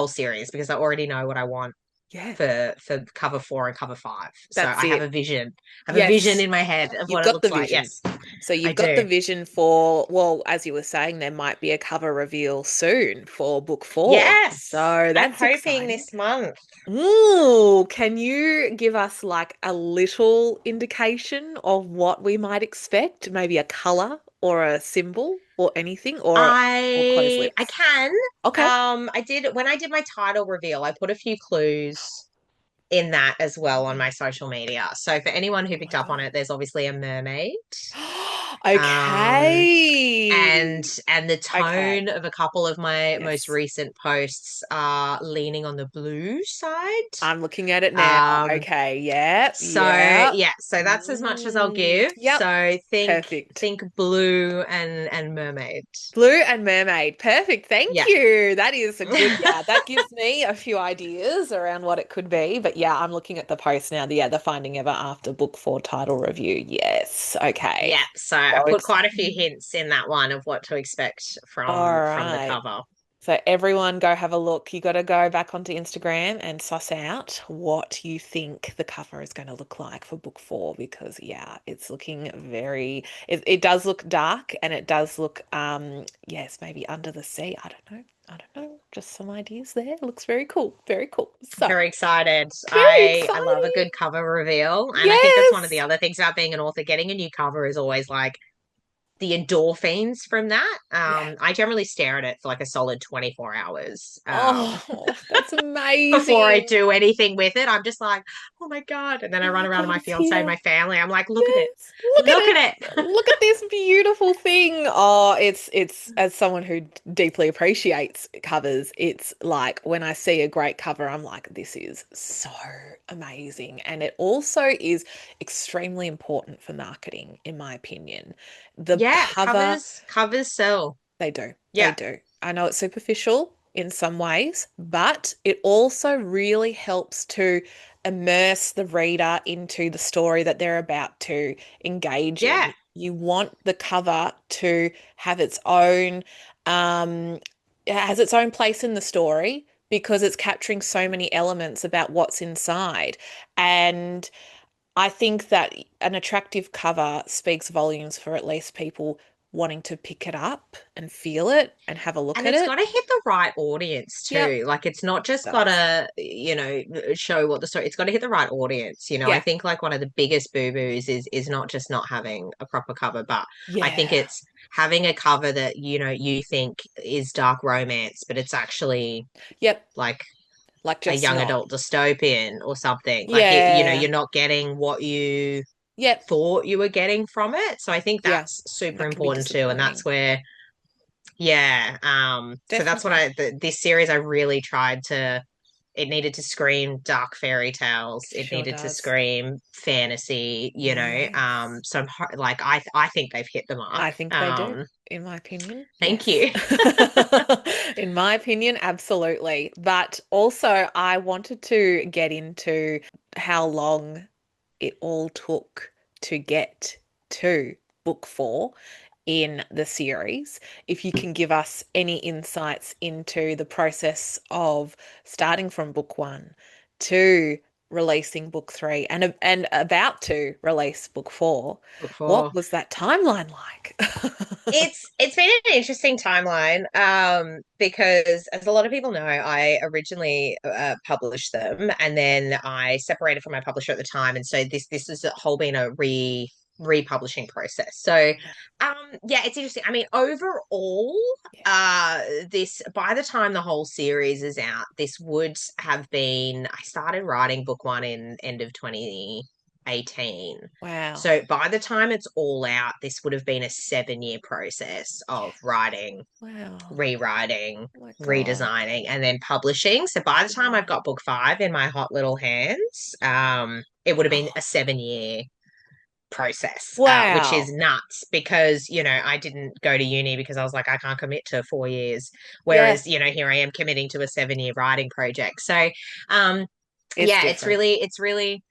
series because I already know what I want yeah. for cover four and cover five. So That's I have it. a vision. I have a vision Yes. in my head of You've what it got the looks like. vision. Yes, So I you've got the do. vision for, well, as you were saying, there might be a cover reveal soon for book four. Yes, So I'm that's hoping exciting. this month. Ooh, can you give us like a little indication of what we might expect? Maybe a color or a symbol or anything or closed I lips? can. Okay. I did when I did my title reveal, I put a few clues in that as well on my social media. So for anyone who Oh picked my up on God. it, there's obviously a mermaid. Um, and Okay. and the Okay. tone of a couple of my most Yes. recent posts are leaning on the blue side. I'm looking at it now. Um, Okay. Yep. so Yep. yeah, so that's as much as I'll give. Yep. So think Perfect. think blue and mermaid. Blue and mermaid. Perfect. Thank Yeah. you. That is a good, yeah, that gives me a few ideas around what it could be. But yeah, I'm looking at the post now. The Finding Ever After Book 4 title review. Yes. Okay. Yeah, so I So put quite a few exciting. hints in that one of what to expect All from the right. cover. So everyone go have a look. You got to go back onto Instagram and suss out what you think the cover is going to look like for book 4 because yeah, it's looking it does look dark and it does look yes, maybe under the sea. I don't know. I don't know. Just some ideas there. Looks very cool. Very cool. So, Very excited. very I love a exciting. good cover reveal, and I think that's one of the Yes. other things about being an author. Getting a new cover is always like the endorphins from that. Yeah. I generally stare at it for like a solid 24 hours. Oh, that's Before I amazing. do anything with it, I'm just like, oh my God. And then I Oh run my around to God, my it's fiance and here. my family. I'm like, look at it. Yes, look at Look it. at it. Look at this beautiful thing. Oh, it's as someone who deeply appreciates covers, it's like when I see a great cover, I'm like, this is so amazing. And it also is extremely important for marketing, in my opinion. The Yeah, cover covers sell. they do. They Yeah. do. I know it's superficial in some ways, but it also really helps to immerse the reader into the story that they're about to engage Yeah. in. You want the cover to have its own it has its own place in the story because it's capturing so many elements about what's inside. And I think that an attractive cover speaks volumes for at least people wanting to pick it up and feel it and have a look And at it's it. got to hit the right audience Yep, too. Like it's not just got does. to, show what the story. It's got to hit the right audience. I Yeah. think like one of the biggest boo-boos is not just not having a proper cover, but I think Yeah. it's having a cover that, you think is dark romance, but it's actually Yep. like Like a just young not. adult dystopian or something. Like Yeah. you're not getting what you Yep. thought you were getting from it. So I think Yeah. that's super That can be important too. And that's disappointing. where yeah. So that's what Definitely. this series I really tried to it needed to scream dark fairy tales. It It sure needed to does. scream fantasy. Yes. So like I think they've hit the mark. I think they do, in my opinion. Thank Yes. you. In my opinion, absolutely. But also, I wanted to get into how long it all took to get to book 4 in the series. If you can give us any insights into the process of starting from book 1 to releasing book 3 and about to release book 4, what Before. was that timeline like? It's been an interesting timeline because as a lot of people know I originally published them and then I separated from my publisher at the time and so this has whole been a republishing process. So, yeah, it's interesting. I mean, overall, Yeah. this by the time the whole series is out, this would have been. I started writing book one in end of 2018. Wow. So by the time it's all out, this would have been a 7 year process of Yeah. writing, Wow. rewriting, Oh my God. redesigning, and then publishing. So by the time I've Yeah. got book five in my hot little hands, it would have been a Oh, 7 year process, which is wow. nuts because, I didn't go to uni because I was like, I can't commit to 4 years. Yeah. Whereas, here I am committing to a 7 year writing project. So, um, It's yeah, different. it's really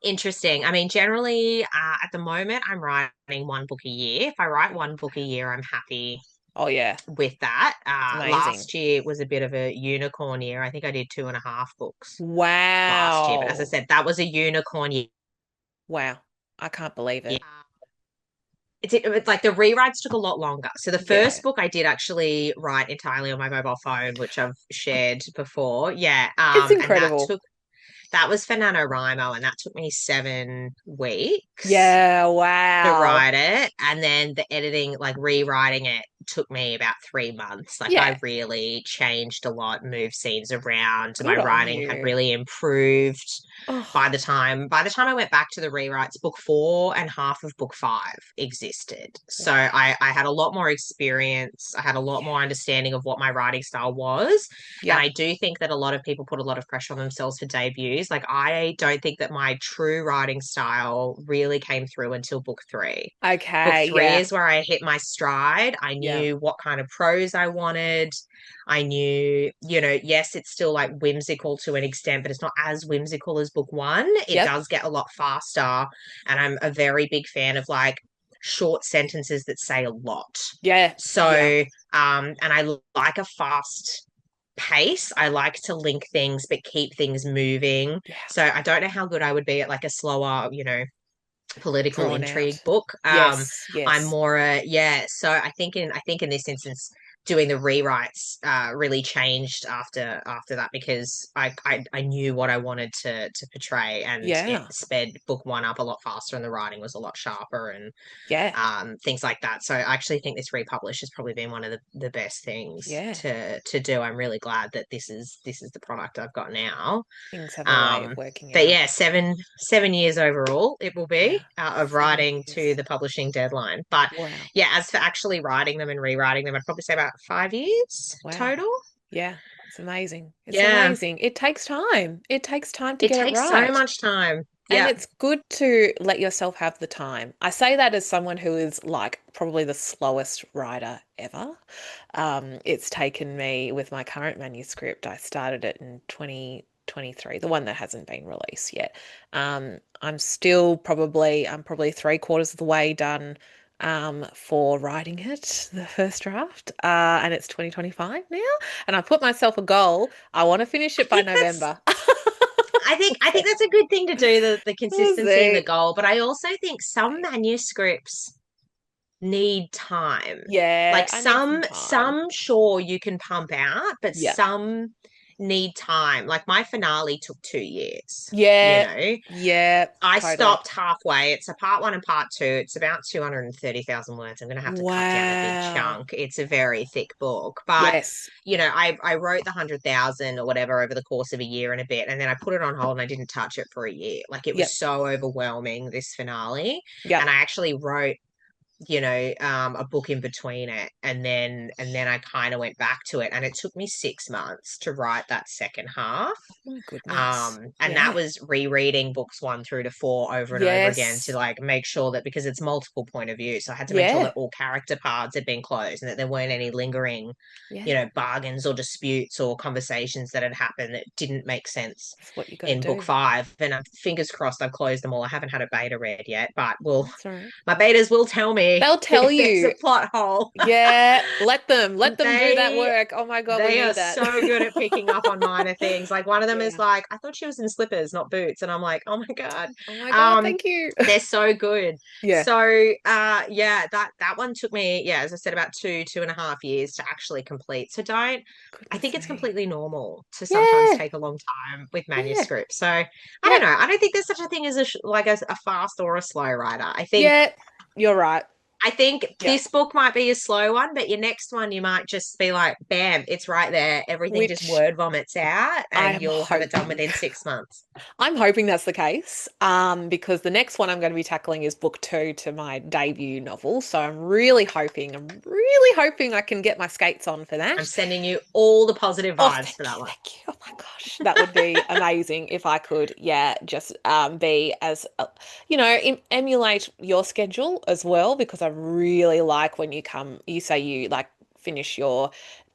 interesting. I mean, generally, at the moment, I'm writing one book a year. If I write one book a year, I'm happy Oh, yeah. with that. It's amazing. Last year was a bit of a unicorn year. I think I did two and a half books last year. But as I Wow. said, that was a unicorn year. Wow. I can't believe it. It's like the rewrites took a lot longer. So the Yeah. first book I did actually write entirely on my mobile phone, which I've shared before. Yeah. It's And incredible. that was for NaNoWriMo, and that took me 7 weeks Yeah. to Wow. write it. And then the editing, like rewriting it, took me about 3 months. Like I Yeah. really changed a lot, moved scenes around. My Good on writing had you. really improved Oh, by the time I went back to the rewrites, book four and half of book five existed. So wow. I had a lot more experience. I had a lot more Yeah. understanding of what my writing style was. And Yeah. I do think that a lot of people put a lot of pressure on themselves for debuts. Like I don't think that my true writing style really came through until book three. Book Okay. three Yeah. is where I hit my stride. I Yeah. knew what kind of prose I wanted. I knew, yes, it's still like whimsical to an extent, but it's not as whimsical as book one. It Yep. does get a lot faster. And I'm a very big fan of like short sentences that say a lot. Yeah. Yeah. So, and I like a fast pace. I like to link things, but keep things moving. Yeah. So I don't know how good I would be at like a slower, political Drawn intrigue out. book. Yes. I'm Yes. more yeah. So I think in this instance, doing the rewrites really changed after that because I knew what I wanted to portray, and it Yeah. sped book one up a lot faster, and the writing was a lot sharper, and Yeah. things like that. So I actually think this republish has probably been one of the best things Yeah. to do. I'm really glad that this is the product I've got now. Things have a way of um, working but out. yeah, 7 years overall it will be Yeah. of 7 writing to years. the publishing deadline. But Wow. yeah, as for actually writing them and rewriting them, I'd probably say about 5 years Wow. total. Yeah. It's amazing. It's Yeah, amazing. It takes time. It takes time to it get it takes so right. much time. And Yeah. it's good to let yourself have the time. I say that as someone who is like probably the slowest writer ever. It's taken me with my current manuscript, I started it in 2023, the one that hasn't been released yet. I'm probably three-quarters of the way done for writing it, the first draft. And it's 2025 now. And I put myself a goal. I want to finish I it by think that's November. I think that's a good thing to do, the We'll consistency and the see. goal. But I also think some manuscripts need time. Yeah, Like I need some time. some sure you can pump out, but Yeah. some need time. Like my finale took 2 years, you Yeah. know. Yeah. I Totally. stopped halfway. It's a part one and part two. It's about 230,000 words. I'm going to have to cut down a big Wow. chunk. It's a very thick book. But, Yes. I wrote the 100,000 or whatever over the course of a year and a bit. And then I put it on hold and I didn't touch it for a year. Like it was Yep. so overwhelming, this finale. And Yep. I actually wrote a book in between it, and then I kind of went back to it, and it took me 6 months to write that second half. Oh my goodness. And that Yeah. was rereading books one through to four over and over again to Yes. like make sure that, because it's multiple point of view, so I had to make sure Yeah. that all character paths had been closed and that there weren't any lingering, Yeah. bargains or disputes or conversations that had happened that didn't make sense That's what you got to in book do. five. And fingers crossed I've closed them all. I haven't had a beta read yet, but we'll That's all right. my betas will tell me me They'll tell if there's a you. plot hole. Yeah, let them do that They work. Oh my God, we they are need that. so good at picking up on minor things. Like one of them is Yeah. like, I thought she was in slippers, not boots. And I'm like, oh my God. Oh my God, Um, thank you. they're so good. Yeah. So yeah, that one took me, yeah, as I said, about 2.5 years to actually complete. So don't I think Goodness it's me. completely normal to sometimes Yeah. take a long time with Yeah. manuscripts. So I don't Yeah. know. I don't think there's such a thing as a fast or a slow writer. Yeah. You're right. I think Yeah. this book might be a slow one, but your next one you might just be like, bam, it's right there. Everything just Which word vomits out I and am you'll have it done hoping. within 6 months. I'm hoping that's the case, because the next one I'm going to be tackling is book two to my debut novel. So I'm really hoping I can get my skates on for I'm that. sending you all the positive Oh, vibes for thank that you, one. thank you. Oh my gosh, that would be amazing if I could, yeah, just be as, emulate your schedule as well, because I really like when you say you like finish your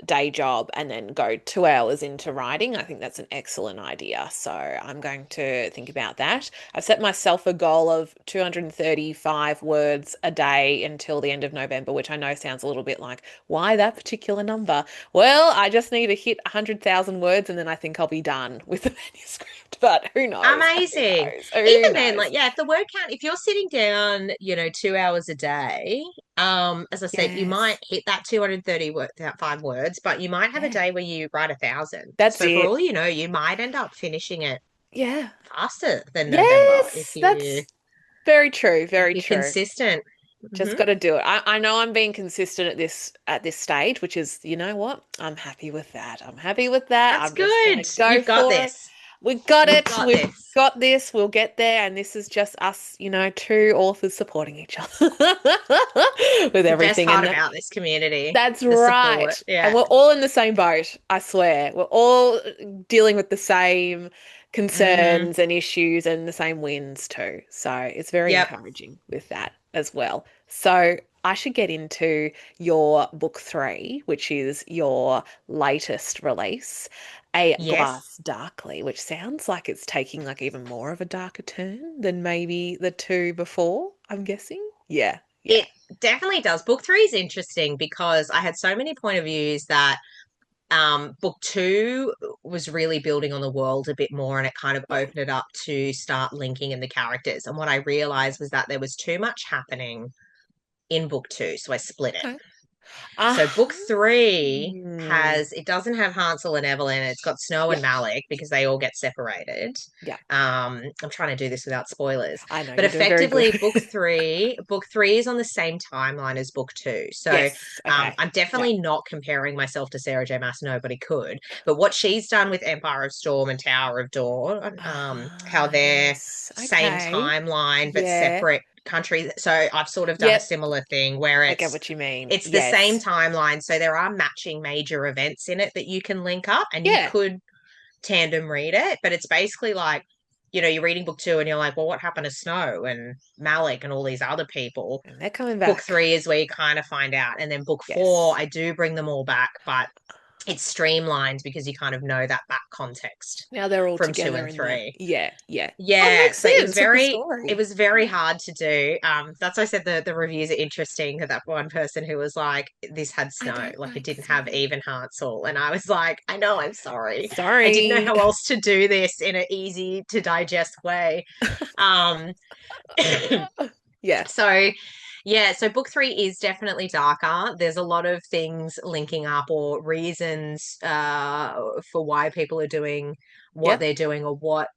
day job and then go 2 hours into writing. I think that's an excellent idea. So I'm going to think about that. I've set myself a goal of 235 words a day until the end of November, which I know sounds a little bit like, why that particular number? Well, I just need to hit 100,000 words and then I think I'll be done with the manuscript. But who knows? Who Amazing. knows? Who Even then, knows? like, yeah, if the word count, if you're sitting down, 2 hours a day, as I said, you might Yes. hit that 230 that 5 words, but you might have a Yeah. day where you write 1,000. That's So for it. all you know, you might end up finishing it Yeah. faster than November Yes, that's very true. if Very you're true. consistent. Just Hmm. got to do it. I know I'm being consistent at this stage, which is, you know what? I'm happy with that. I'm happy with that. That's I'm just gonna good. go You've got for it. this. We got You've it. got We've this. got this. We'll get there. And this is just us, two authors supporting each other with The best everything. part And that about this community, that's the support. right. And Yeah. we're all in the same boat, I swear. We're all dealing with the same Hmm. concerns and issues and the same wins too. So it's very Yep. encouraging with that as well. So I should get into your book three, which is your latest release, A Yes. Glass Darkly, which sounds like it's taking like even more of a darker turn than maybe the two before, I'm guessing. Yeah, yeah. It definitely does. Book three is interesting because I had so many point of views that book two was really building on the world a bit more and it kind of Yeah. opened it up to start linking in the characters. And what I Yeah. realized was that there was too much happening in book two, so I split it. Okay. So Ah. book three it doesn't have Hansel and Evelyn. It's got Snow Yeah. and Malik because they all get separated. Yeah. I'm trying to do this without spoilers, I know but you're doing very good. effectively book three is on the same timeline as book two. So Yes. Okay. I'm Yeah. definitely not comparing myself to Sarah J. Maas. Nobody could, but what she's done with Empire of Storm and Tower of Dawn, how Ah, they're yes. same Okay. timeline but Yeah. separate countries. So I've sort of done a Yep. similar thing where I get what you mean. it's the same Yes. timeline, so there are matching major events in it that you can link up, and you Yeah. could tandem read it. But it's basically like, you're reading book two, and you're like, well, what happened to Snow and Malik and all these other people? And they're coming Book back. three is where you kind of find out, and then book four, Yes. I do bring them all back, but it's streamlined because you kind of know that back context Now they're all from two together and in the. three. Yeah. Yeah. Oh, it Yeah, makes so it was sense with the very it story. was very Yeah. hard to do. That's why I said the reviews are interesting. That one person who was like, "This had I snow, don't like it like didn't have snow. even Hansel," and I was like, "I know, I'm sorry, I didn't know Sorry. how else to do this in an easy to digest way." Um, Yeah. so yeah, so book three is definitely darker. There's a lot of things linking up or reasons for why people are doing what Yep. they're doing or what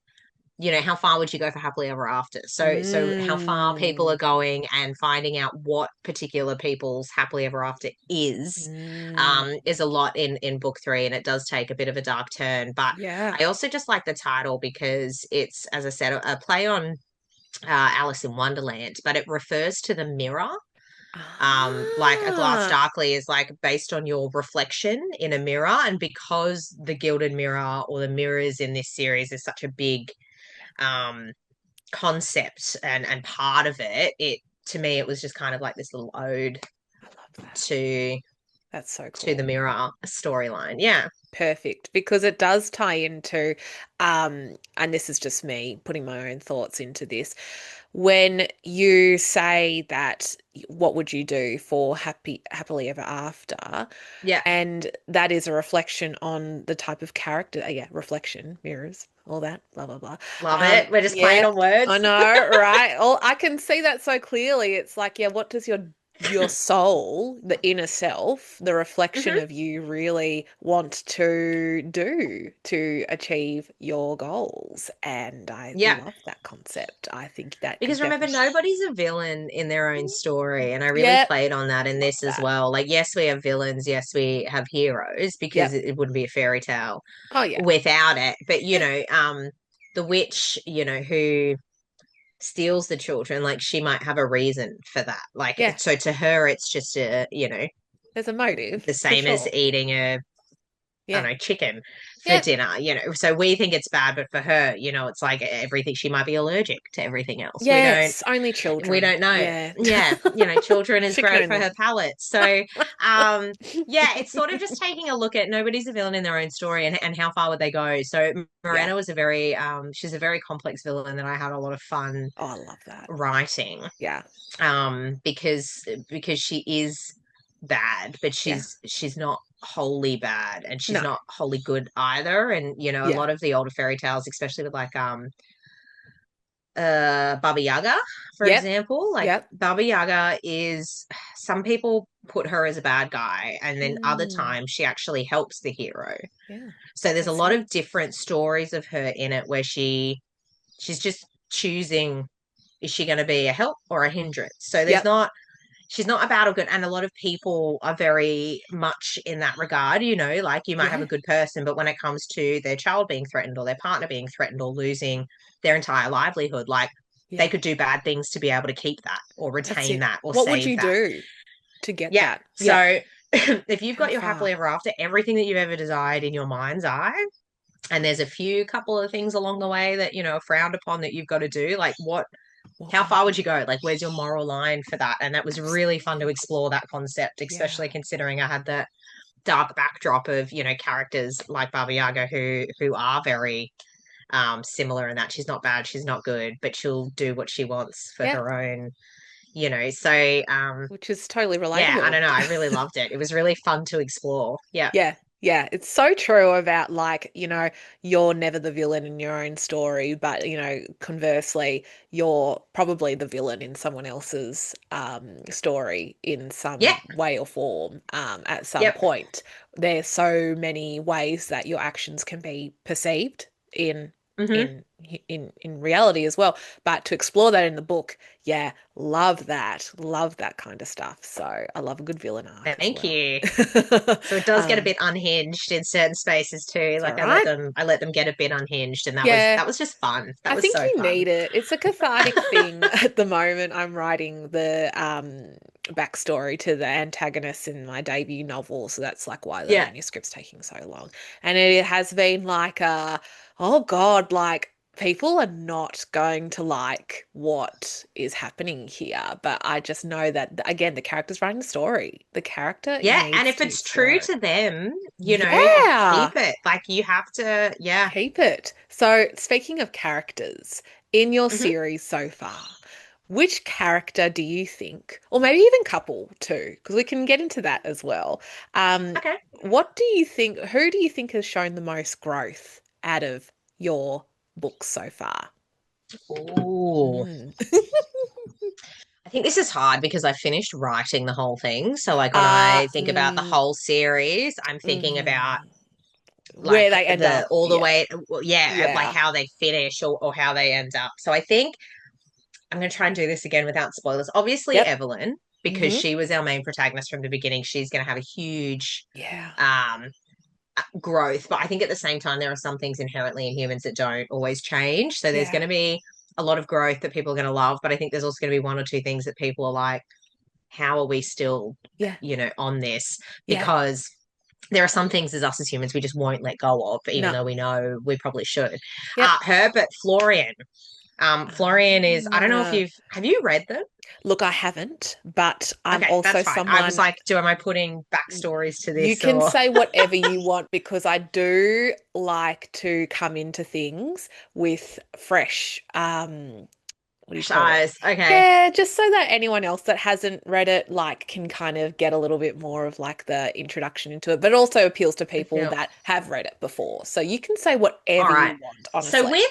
how far would you go for happily ever after? So how far people are Mm. going and finding out what particular people's happily ever after Mm. is a lot in book three, and it does take a bit of a dark turn. But Yeah. I also just like the title because it's, as I said, a play on Alice in Wonderland, but it refers to the mirror. Like a glass Ah. darkly is like based on your reflection in a mirror, and because the gilded mirror or the mirrors in this series is such a big um concept and part of it, to me it was just kind of like this little ode I love that. to That's so to the cool. mirror storyline. Yeah. Perfect, because it does tie into, and this is just me putting my own thoughts into this. When you say that, what would you do for happily ever after? Yeah. And that is a reflection on the type of character. Yeah, reflection, mirrors, all that, blah, blah, blah. Love it. We're just playing Yeah, on words. I know, right? Oh, I can see that so clearly. It's like, yeah, what does your soul, the inner self, the reflection Hmm. of you really want to do to achieve your goals? And I Yeah. love that concept. I think that could Because remember, definitely. nobody's a villain in their own story. And I really Yep, played on that in love this as that. well. Like, yes, we have villains. Yes, we have heroes because Yep. it wouldn't be a fairy tale Oh yeah. without it. But, Yeah. the witch, who steals the children, like, she might have a reason for that. Like, Yeah. so to her, it's just There's a motive the for same as sure. eating I don't Yeah. know, chicken for Yep. dinner, So we think it's bad, but for her, it's like everything. She might be allergic to everything else. We don't Yes. Only we children. don't know. Yeah. Yeah, children is She can great for her only. palate. So, um, yeah, it's sort of just taking a look at nobody's a villain in their own story and how far would they go. So Yeah. Morena was she's a very complex villain that I had a lot of fun Oh, I love that. writing. Yeah. Because she is bad, but Yeah. she's not wholly bad and she's No. not wholly good either. And a Yeah. lot of the older fairy tales, especially with like Baba Yaga, for Yep. example. Like Yep. Baba Yaga is some people put her as a bad guy, and then other Mm. times she actually helps the hero. Yeah. So there's a That's lot it. of different stories of her in it where she's just choosing, is she going to be a help or a hindrance? So Yep. she's not a bad or good. And a lot of people are very much in that regard, like you might have a Yeah. good person, but when it comes to their child being threatened or their partner being threatened or losing their entire livelihood, like they Yeah. could do bad things to be able to keep that or That's retain it. that or What would save you that. do to get Yeah. that? Yeah. So if you've How got your happily far? ever after, everything that you've ever desired in your mind's eye, and there's a few couple of things along the way that, are frowned upon that you've got to do, like What how would far you would you do? go? Like, where's your moral line for that? And that was really fun to Absolutely. explore that concept, Yeah. especially considering I had that dark backdrop of, characters like Baba Yaga who are very similar in that she's not bad, she's not good, but she'll do what she wants for Yeah. her own, So Which is totally yeah, I relatable. don't know. I really loved it. It was really fun to explore. Yeah. Yeah, yeah, it's so true about like, you're never the villain in your own story, but conversely, you're probably the villain in someone else's story in Yeah. some way or form at some Yep. point. There's so many ways that your actions can be perceived in Hmm. in reality as well. But to explore that in the book, yeah, love that. Love that kind of stuff. So I love a good villain arc as Thank well. you. So it does get a Um, bit unhinged in certain spaces too. it's all Like right. I let them get a bit unhinged, and that was Yeah, that was just fun. That I was think so you fun. need it. It's a cathartic thing at the moment. I'm writing the backstory to the antagonist in my debut novel, so that's like why the Yeah. manuscript's taking so long. And it has been like oh God, like people are not going to like what is happening here. But I just know that again, the character's writing the story. The character Yeah, and needs if to it's true flow. to them, Yeah. keep it. Like you have to, yeah. Keep it. So, speaking of characters in your Hmm. series so far, which character do you think, or maybe even couple too, because we can get into that as well. Um, Okay. what do you think, who do you think has shown the most growth out of your books so far? Ooh. Mm. I think this is hard because I finished writing the whole thing. So like when Uh, I think about the mm, whole series, I'm thinking about mhm. Where like they end the up. all the Yeah. way, well, yeah, like Yeah. how they finish or how they end up. So I think I'm going to try and do this again without spoilers. Obviously, Yep. Evelyn, because Hmm. she was our main protagonist from the beginning, she's going to have a huge Yeah. um, growth. But I think at the same time, there are some things inherently in humans that don't always change. So there's Yeah. going to be a lot of growth that people are going to love. But I think there's also going to be one or two things that people are like, how are we still, Yeah. on this? Yeah. Because there are some things as us as humans we just won't let go of, even No. though we know we probably should. Yep. Her, but Florian. Florian is, I don't know if Ah. have you read them? Look, I haven't, but I'm Okay, also that's fine. I was someone. like, am I putting backstories to You this can or say whatever you want because I do like to come into things with fresh, what do you call it? eyes? Okay. Yeah, just so that anyone else that hasn't read it, like, can kind of get a little bit more of like the introduction into it, but it also appeals to I people feel that have read it before. So you can say all whatever right. you want, So honestly. with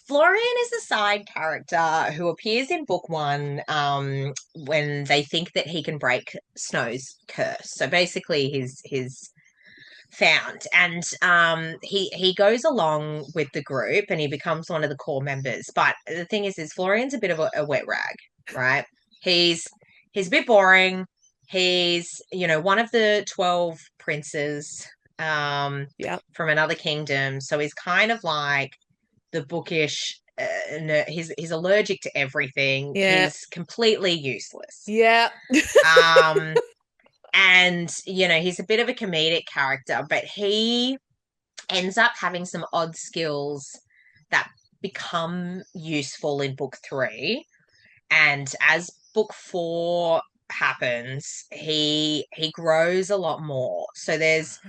Florian is a side character who appears in book one when they think that he can break Snow's curse. So basically his found and he goes along with the group and he becomes one of the core members, but the thing is Florian's a bit of a wet rag, right? He's a bit boring. He's one of the 12 princes um Yeah. from another kingdom, so he's kind of like the bookish he's allergic to everything. Yeah. He's completely useless. Yeah. um and he's a bit of a comedic character, but he ends up having some odd skills that become useful in book three. And as book four happens, he grows a lot more. So there's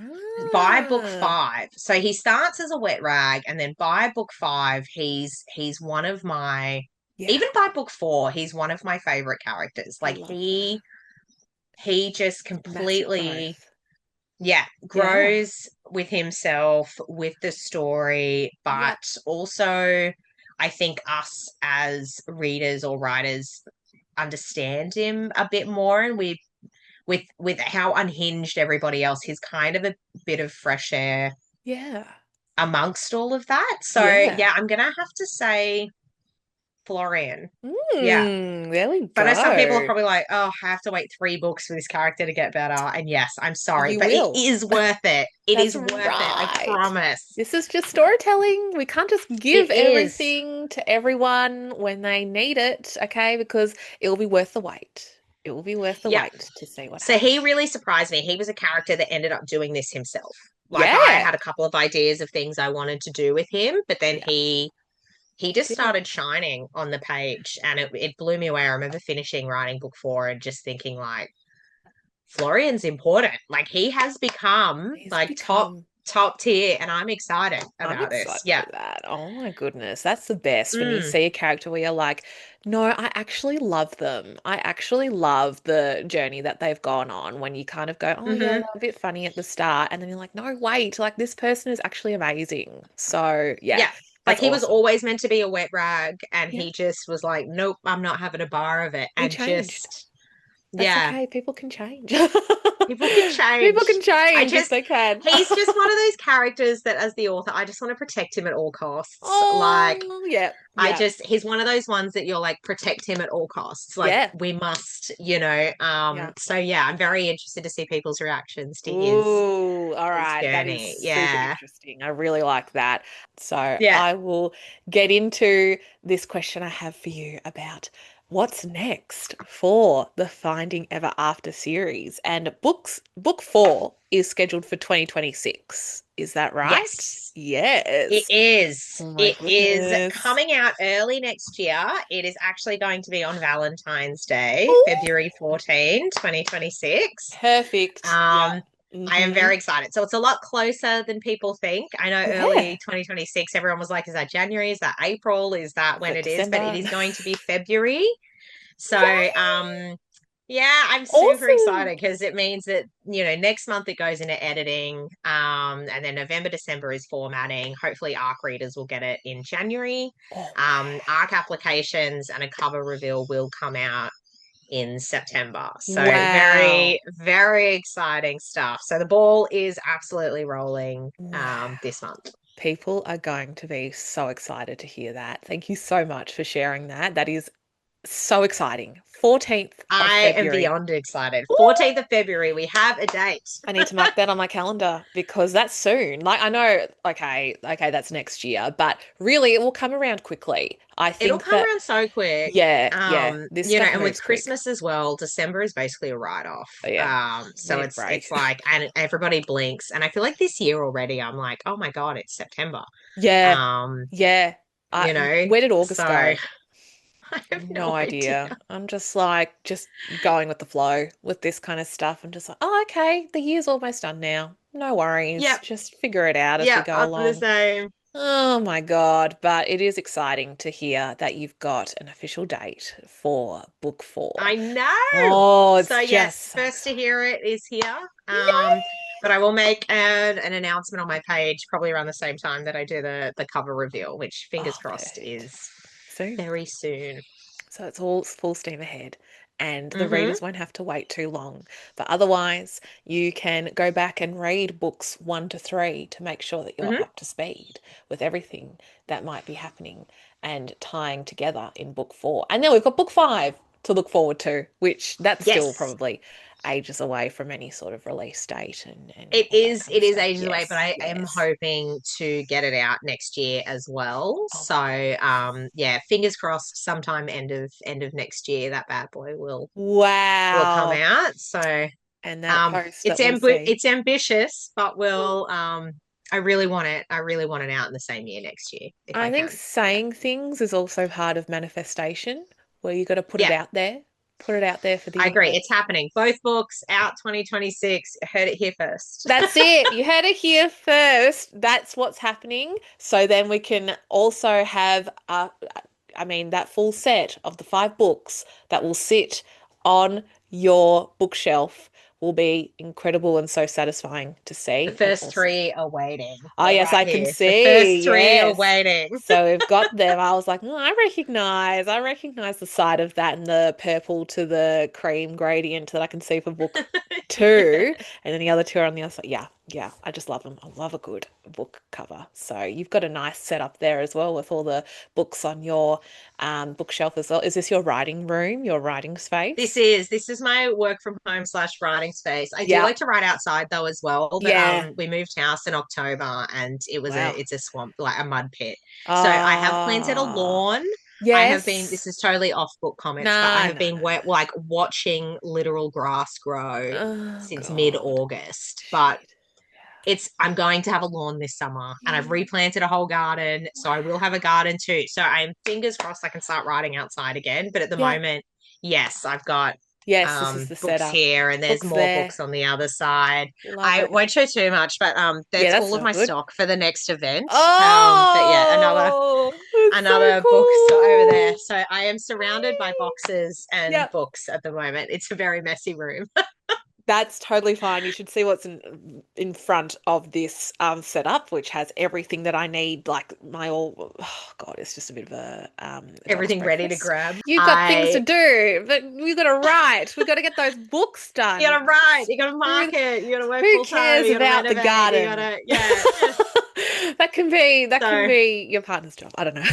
by book Ah, five, so he starts as a wet rag, and then by book five, he's one of my, yeah. even by book four, he's one of my favorite characters. I Like love that. he just Massive completely, growth. yeah, Yeah. grows with himself, with the story, Yeah. but also I think us as readers or writers understand him a bit more, and we with how unhinged everybody else, he's kind of a bit of fresh air Yeah. amongst all of that. So Yeah. yeah, I'm gonna have to say Florian. Yeah. There we But I know some people are go. probably like, oh, I have to wait 3 books for this character to get better. And yes, I'm sorry, You but it will. is worth it. It That's is worth it. I right. promise. This is just storytelling. We can't just give It is. everything to everyone when they need it, okay? Because it'll be worth the wait. It will be worth the Yeah. wait to see what So he happens. really surprised me. He was a character that ended up doing this himself. Like I Yeah. had a couple of ideas of things I wanted to do with him, but then Yeah. he just Did it. started shining on the page and it blew me away. I remember finishing writing book four and just thinking like Florian's important. Like he has become He's like become. top tier and I'm excited I'm about this. excited for Yeah. that. Oh my goodness. That's the best when you Mm, see a character where you're like, no, I actually love them. I actually love the journey that they've gone on when you kind of go, oh yeah, they're hmm a bit funny at the start. And then you're like, no, wait, like this person is actually amazing. So yeah, Yeah. Like that's he was awesome. always meant to be a wet rag and Yeah, he just was like, nope, I'm not having a bar of it. he And changed. just, That's yeah, okay. People can change. people can People change. can I change if just, they can. he's just one of those characters that as the author, I just want to protect him at all costs. Like, Oh, yeah, yeah, he's one of those ones that you're like, protect him at all costs. Like, yeah, we must, yeah. so yeah, I'm very interested to see people's reactions to Ooh, all his right. That is journey. super Yeah. interesting. I really like that. So Yeah. I will get into this question I have for you about what's next for the Finding Ever After series. And book four is scheduled for 2026. Is that right? Yes. It Yes. is. Oh my It is goodness. coming out early next year. It is actually going to be on Valentine's Day, Ooh, February 14, 2026. perfect. Yeah. Um, I am Mm-hmm. very excited. So it's a lot closer than people think. I know Yeah. early 2026, everyone was like, is that January? Is that April? Is that Is when it it is? But it December? is going to be February. So, Yay! yeah, I'm super Awesome. excited because it means that, next month it goes into editing. And then November, December is formatting. Hopefully, ARC readers will get it in January. Oh, ARC applications and a cover reveal will come out in September. So, wow. very, very exciting stuff. So, the ball is absolutely rolling Wow. this month. People are going to be so excited to hear that. Thank you so much for sharing that. That is so exciting. 14th of I am February. beyond excited. Ooh, 14th of February, we have a date. I need to mark that on my calendar because that's soon. Like I know, okay, that's next year, but really it will come around quickly. I It'll think come that, around so quick. yeah, this stuff And with moves quick. Christmas as well, December is basically a write-off. Oh, yeah, we So need a it's break. like, and everybody blinks. And I feel like this year already, I'm like, oh my God, it's September. Yeah, Um, yeah. you know? Where did August So I go? have No no idea. idea. I'm just like, just going with the flow with this kind of stuff. I'm just like, oh, okay, the year's almost done now. No worries. Yep, Just figure it out as we yep, go I'm the along. same. Oh my God. But it is exciting to hear that you've got an official date for book four. I know. Oh, So it's just yes, so first to exciting. hear it is here. Yay! But I will make an announcement on my page probably around the same time that I do the cover reveal, which fingers Oh, crossed perfect. is Soon. very soon. So it's all full steam ahead, and the Mm-hmm. readers won't have to wait too long. But otherwise, you can go back and read books 1 to 3 to make sure that you're Mm-hmm. up to speed with everything that might be happening and tying together in book 4. And then we've got book 5 to look forward to, which that's still Yes. probably ages away from any sort of release date and It all that is kind it of is stuff. ages away, but Yes, I am yes. hoping to get it out next year as well. Oh my So goodness. yeah, fingers crossed sometime end of next year that bad boy will come Wow. out. So And that post it's that we'll see. it's ambitious, but we'll I really want it. I really want it out in the same year next year if I I think can. Yeah. saying things is also part of manifestation, where you got to put it Yeah, out there, put it out there for the I agree. universe. It's happening. Both books out 2026. Heard it here first. That's it. You heard it here first. That's what's happening. So then we can also have, I mean, that full set of the 5 books that will sit on your bookshelf will be incredible and so satisfying to The see. And first also, three are waiting. oh, They're yes, right I can here. The first see. three are Yes. waiting. So we've got them. I was like, oh, I recognize the side of that and the purple to the cream gradient that I can see for book Yeah. two. And then the other 2 are on the other side. Yeah, yeah. I just love them. I love a good book cover. So you've got a nice setup there as well with all the books on your bookshelf as well. Is this your writing room, your writing space? This is my work from home / writing space. I do Yeah. like to write outside though as well, but Yeah. we moved house in October and Wow. it's a swamp, like a mud pit. So I have planted a Ah, lawn. I have been this yes. is totally off book comments, but I No, have no, been no, no. like watching literal grass grow Oh since God. mid-August. But Shit. it's I'm going to have a lawn this summer and I've Yeah. replanted a whole garden. So I will have a Wow. garden too. So I'm fingers crossed I can start writing outside again. But at the Yeah. moment, yes, I've got Yes, this is the books setup. here and there's Books more there. books on the other side. Love I it. won't show too much, but Yeah, that's that's all of so my good. stock for the next event. But yeah, Oh, it's so another bookstore over there. cool. So I am surrounded by boxes and Yep. books at the moment. It's a very messy room. That's totally fine. You should see what's in front of this setup, which has everything that I need, like my all. Oh God, it's just a bit of a dog's Everything ready to breakfast. grab. You've got things to I do, but we've got to write. We've got to get those books You done. gotta write, you gotta Who market, you gotta work who full time, cares you gotta about the renovate, you garden? gotta, yeah, yeah. That can So be your partner's job. I don't know.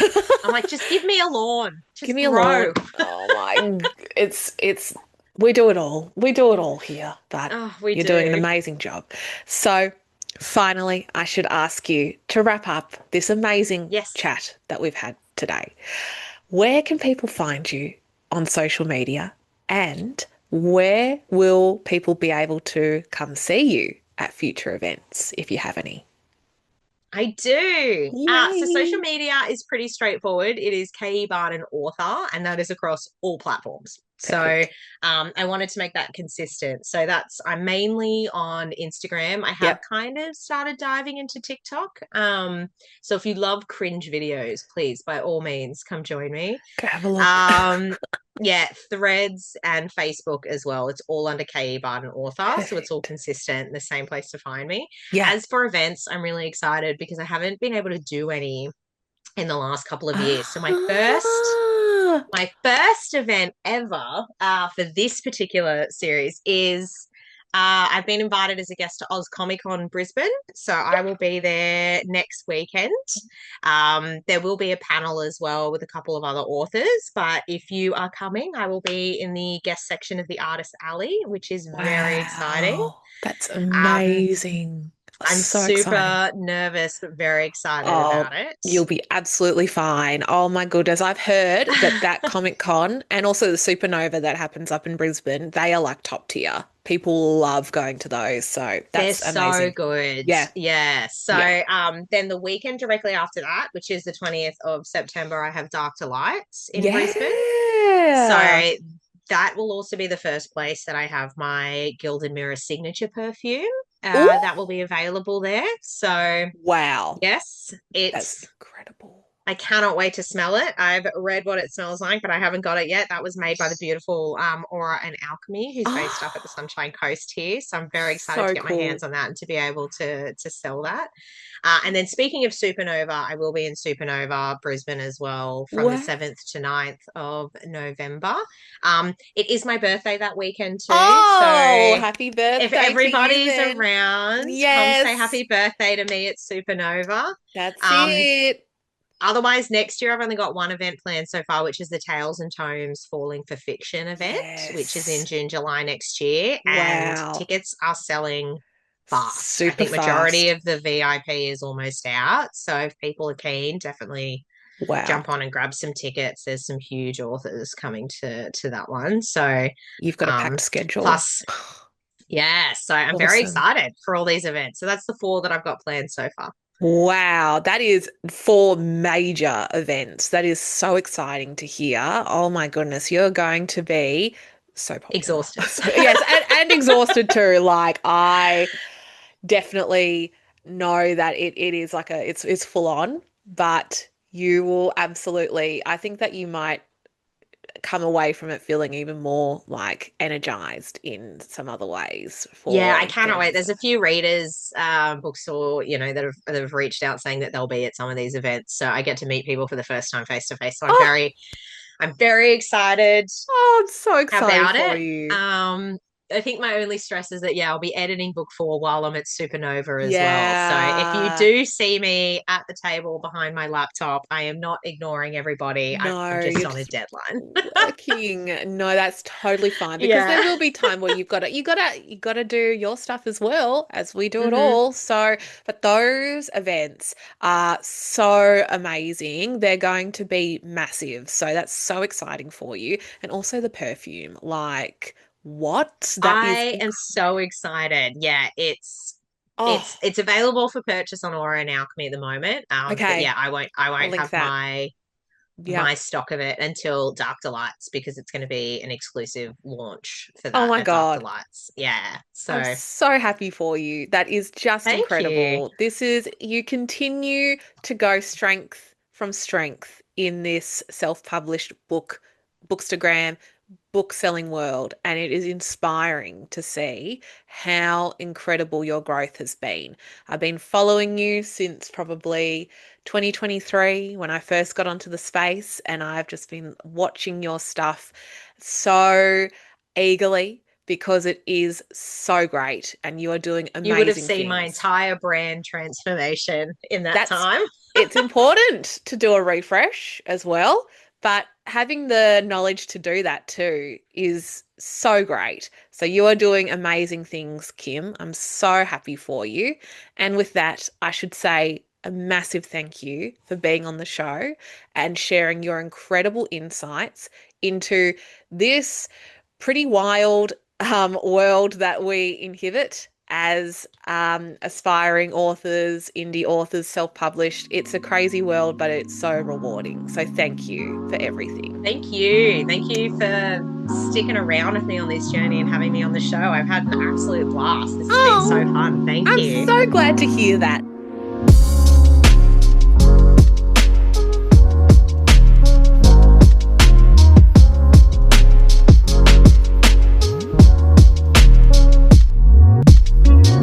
I'm like, just give me a lawn, Give just me a grow. lawn. Oh my, it's we do it all. We do it all here, but Oh, we you're doing an do. amazing job. So, finally, I should ask you to wrap up this amazing Yes. chat that we've had today. Where can people find you on social media and where will people be able to come see you at future events if you have any? I do. So social Yay! media is pretty straightforward. It is K E Barden author, and that is across all platforms. So Perfect. I wanted to make that consistent. So I'm mainly on Instagram. I have Yep. kind of started diving into TikTok. So if you love cringe videos, please by all means come join me. Go have a look. Um, yeah, Threads and Facebook as well. It's all under K E Barden author, so it's all Perfect. consistent, the same place to find me. Yeah. As for events, I'm really excited because I haven't been able to do any in the last couple of years. So Ah, my first event ever for this particular series is I've been invited as a guest to Oz Comic Con Brisbane, so I will be there next weekend. There will be a panel as well with a couple of other authors, but if you are coming, I will be in the guest section of the Artist Alley, which is very exciting. wow. That's Um, amazing. I'm So exciting. super nervous, but very excited Oh, about it. you'll be absolutely fine. Oh my goodness. I've heard that that Comic Con and also the Supernova that happens up in Brisbane, they are like top tier. People love going to those. So They're that's so amazing. good. Yeah. Yeah. Yeah. Then the weekend directly after that, which is the 20th of September, I have Dark Delights in Brisbane. So Yeah. that will also be the first place that I have my Gilded Mirror signature perfume. Ooh, That will be available there. So wow. yes, That's it's incredible. I cannot wait to smell it. I've read what it smells like, but I haven't got it yet. That was made by the beautiful Aura and Alchemy, who's based up at the Oh, Sunshine Coast here. So I'm very excited to so get my hands cool. on that and to be able to sell that. And then speaking of Supernova, I will be in Supernova Brisbane as well from the Wow. 7th to 9th of November. It is my birthday that weekend too. Oh, So happy if birthday to you everybody's then. around, come say Yes, happy birthday to me at Supernova. that's Um, it. Otherwise, next year I've only got one event planned so far, which is the Tales and Tomes Falling for Fiction event, which is in Yes. June, July next year. And Wow. tickets are selling fast. I Super think majority fast. of the VIP is almost out. So if people are keen, definitely Wow. jump on and grab some tickets. There's some huge authors coming to that one. So You've got a packed um schedule. plus yeah, so I'm very Awesome. excited for all these events. So that's the four that I've got planned so far. Wow, that is four major events. That is so exciting to hear. Oh my goodness, you're going to be so popular. Exhausted. So, yes, and exhausted too. Like I definitely know that it is like it's full on, but you will absolutely, I think that you might come away from it feeling even more like energized in some other ways Yeah, for I cannot getting wait. this There's done. a few readers, bookstore, that have reached out saying that they'll be at some of these events. So I get to meet people for the first time face to face. So Oh, I'm very excited oh, I'm so excited about for it. you. I think my only stress is that yeah, I'll be editing book four while I'm at Supernova as well. So if you Yeah. do see me at the table behind my laptop, I am not ignoring everybody. I'm No, just you're on a just deadline. working. No, that's totally fine because there Yeah. will be time where you gotta do your stuff as well as we do it Hmm. all. So, but those events are so amazing. They're going to be massive. So that's so exciting for you. And also the perfume. Like, what? That is I am so excited. Yeah, oh, it's available for purchase on Aura and Alchemy at the moment. But yeah, okay. I I'll won't link have that. my Yep. stock of it until Dark Delights because it's going to be an exclusive launch for Oh that my at Dark God. Delights. Yeah. I'm So so happy for you. That is just thank you. incredible. This is, you continue to go strength from strength in this self-published bookstagram, book selling world. And it is inspiring to see how incredible your growth has been. I've been following you since probably 2023 when I first got onto the space, and I've just been watching your stuff so eagerly because it is so great and you are doing You would have amazing seen my things. entire brand transformation in that That's time. it's important to do a refresh as well, but having the knowledge to do that too is so great. So you are doing amazing things, Kim. I'm so happy for you. And with that, I should say a massive thank you for being on the show and sharing your incredible insights into this pretty wild world that we inhabit as aspiring authors, indie authors, self published. It's a crazy world, but it's so rewarding. So thank you for everything. Thank you. Thank you for sticking around with me on this journey and having me on the show. I've had an absolute blast. This has been so Oh, fun. Thank I'm you. so glad to hear that.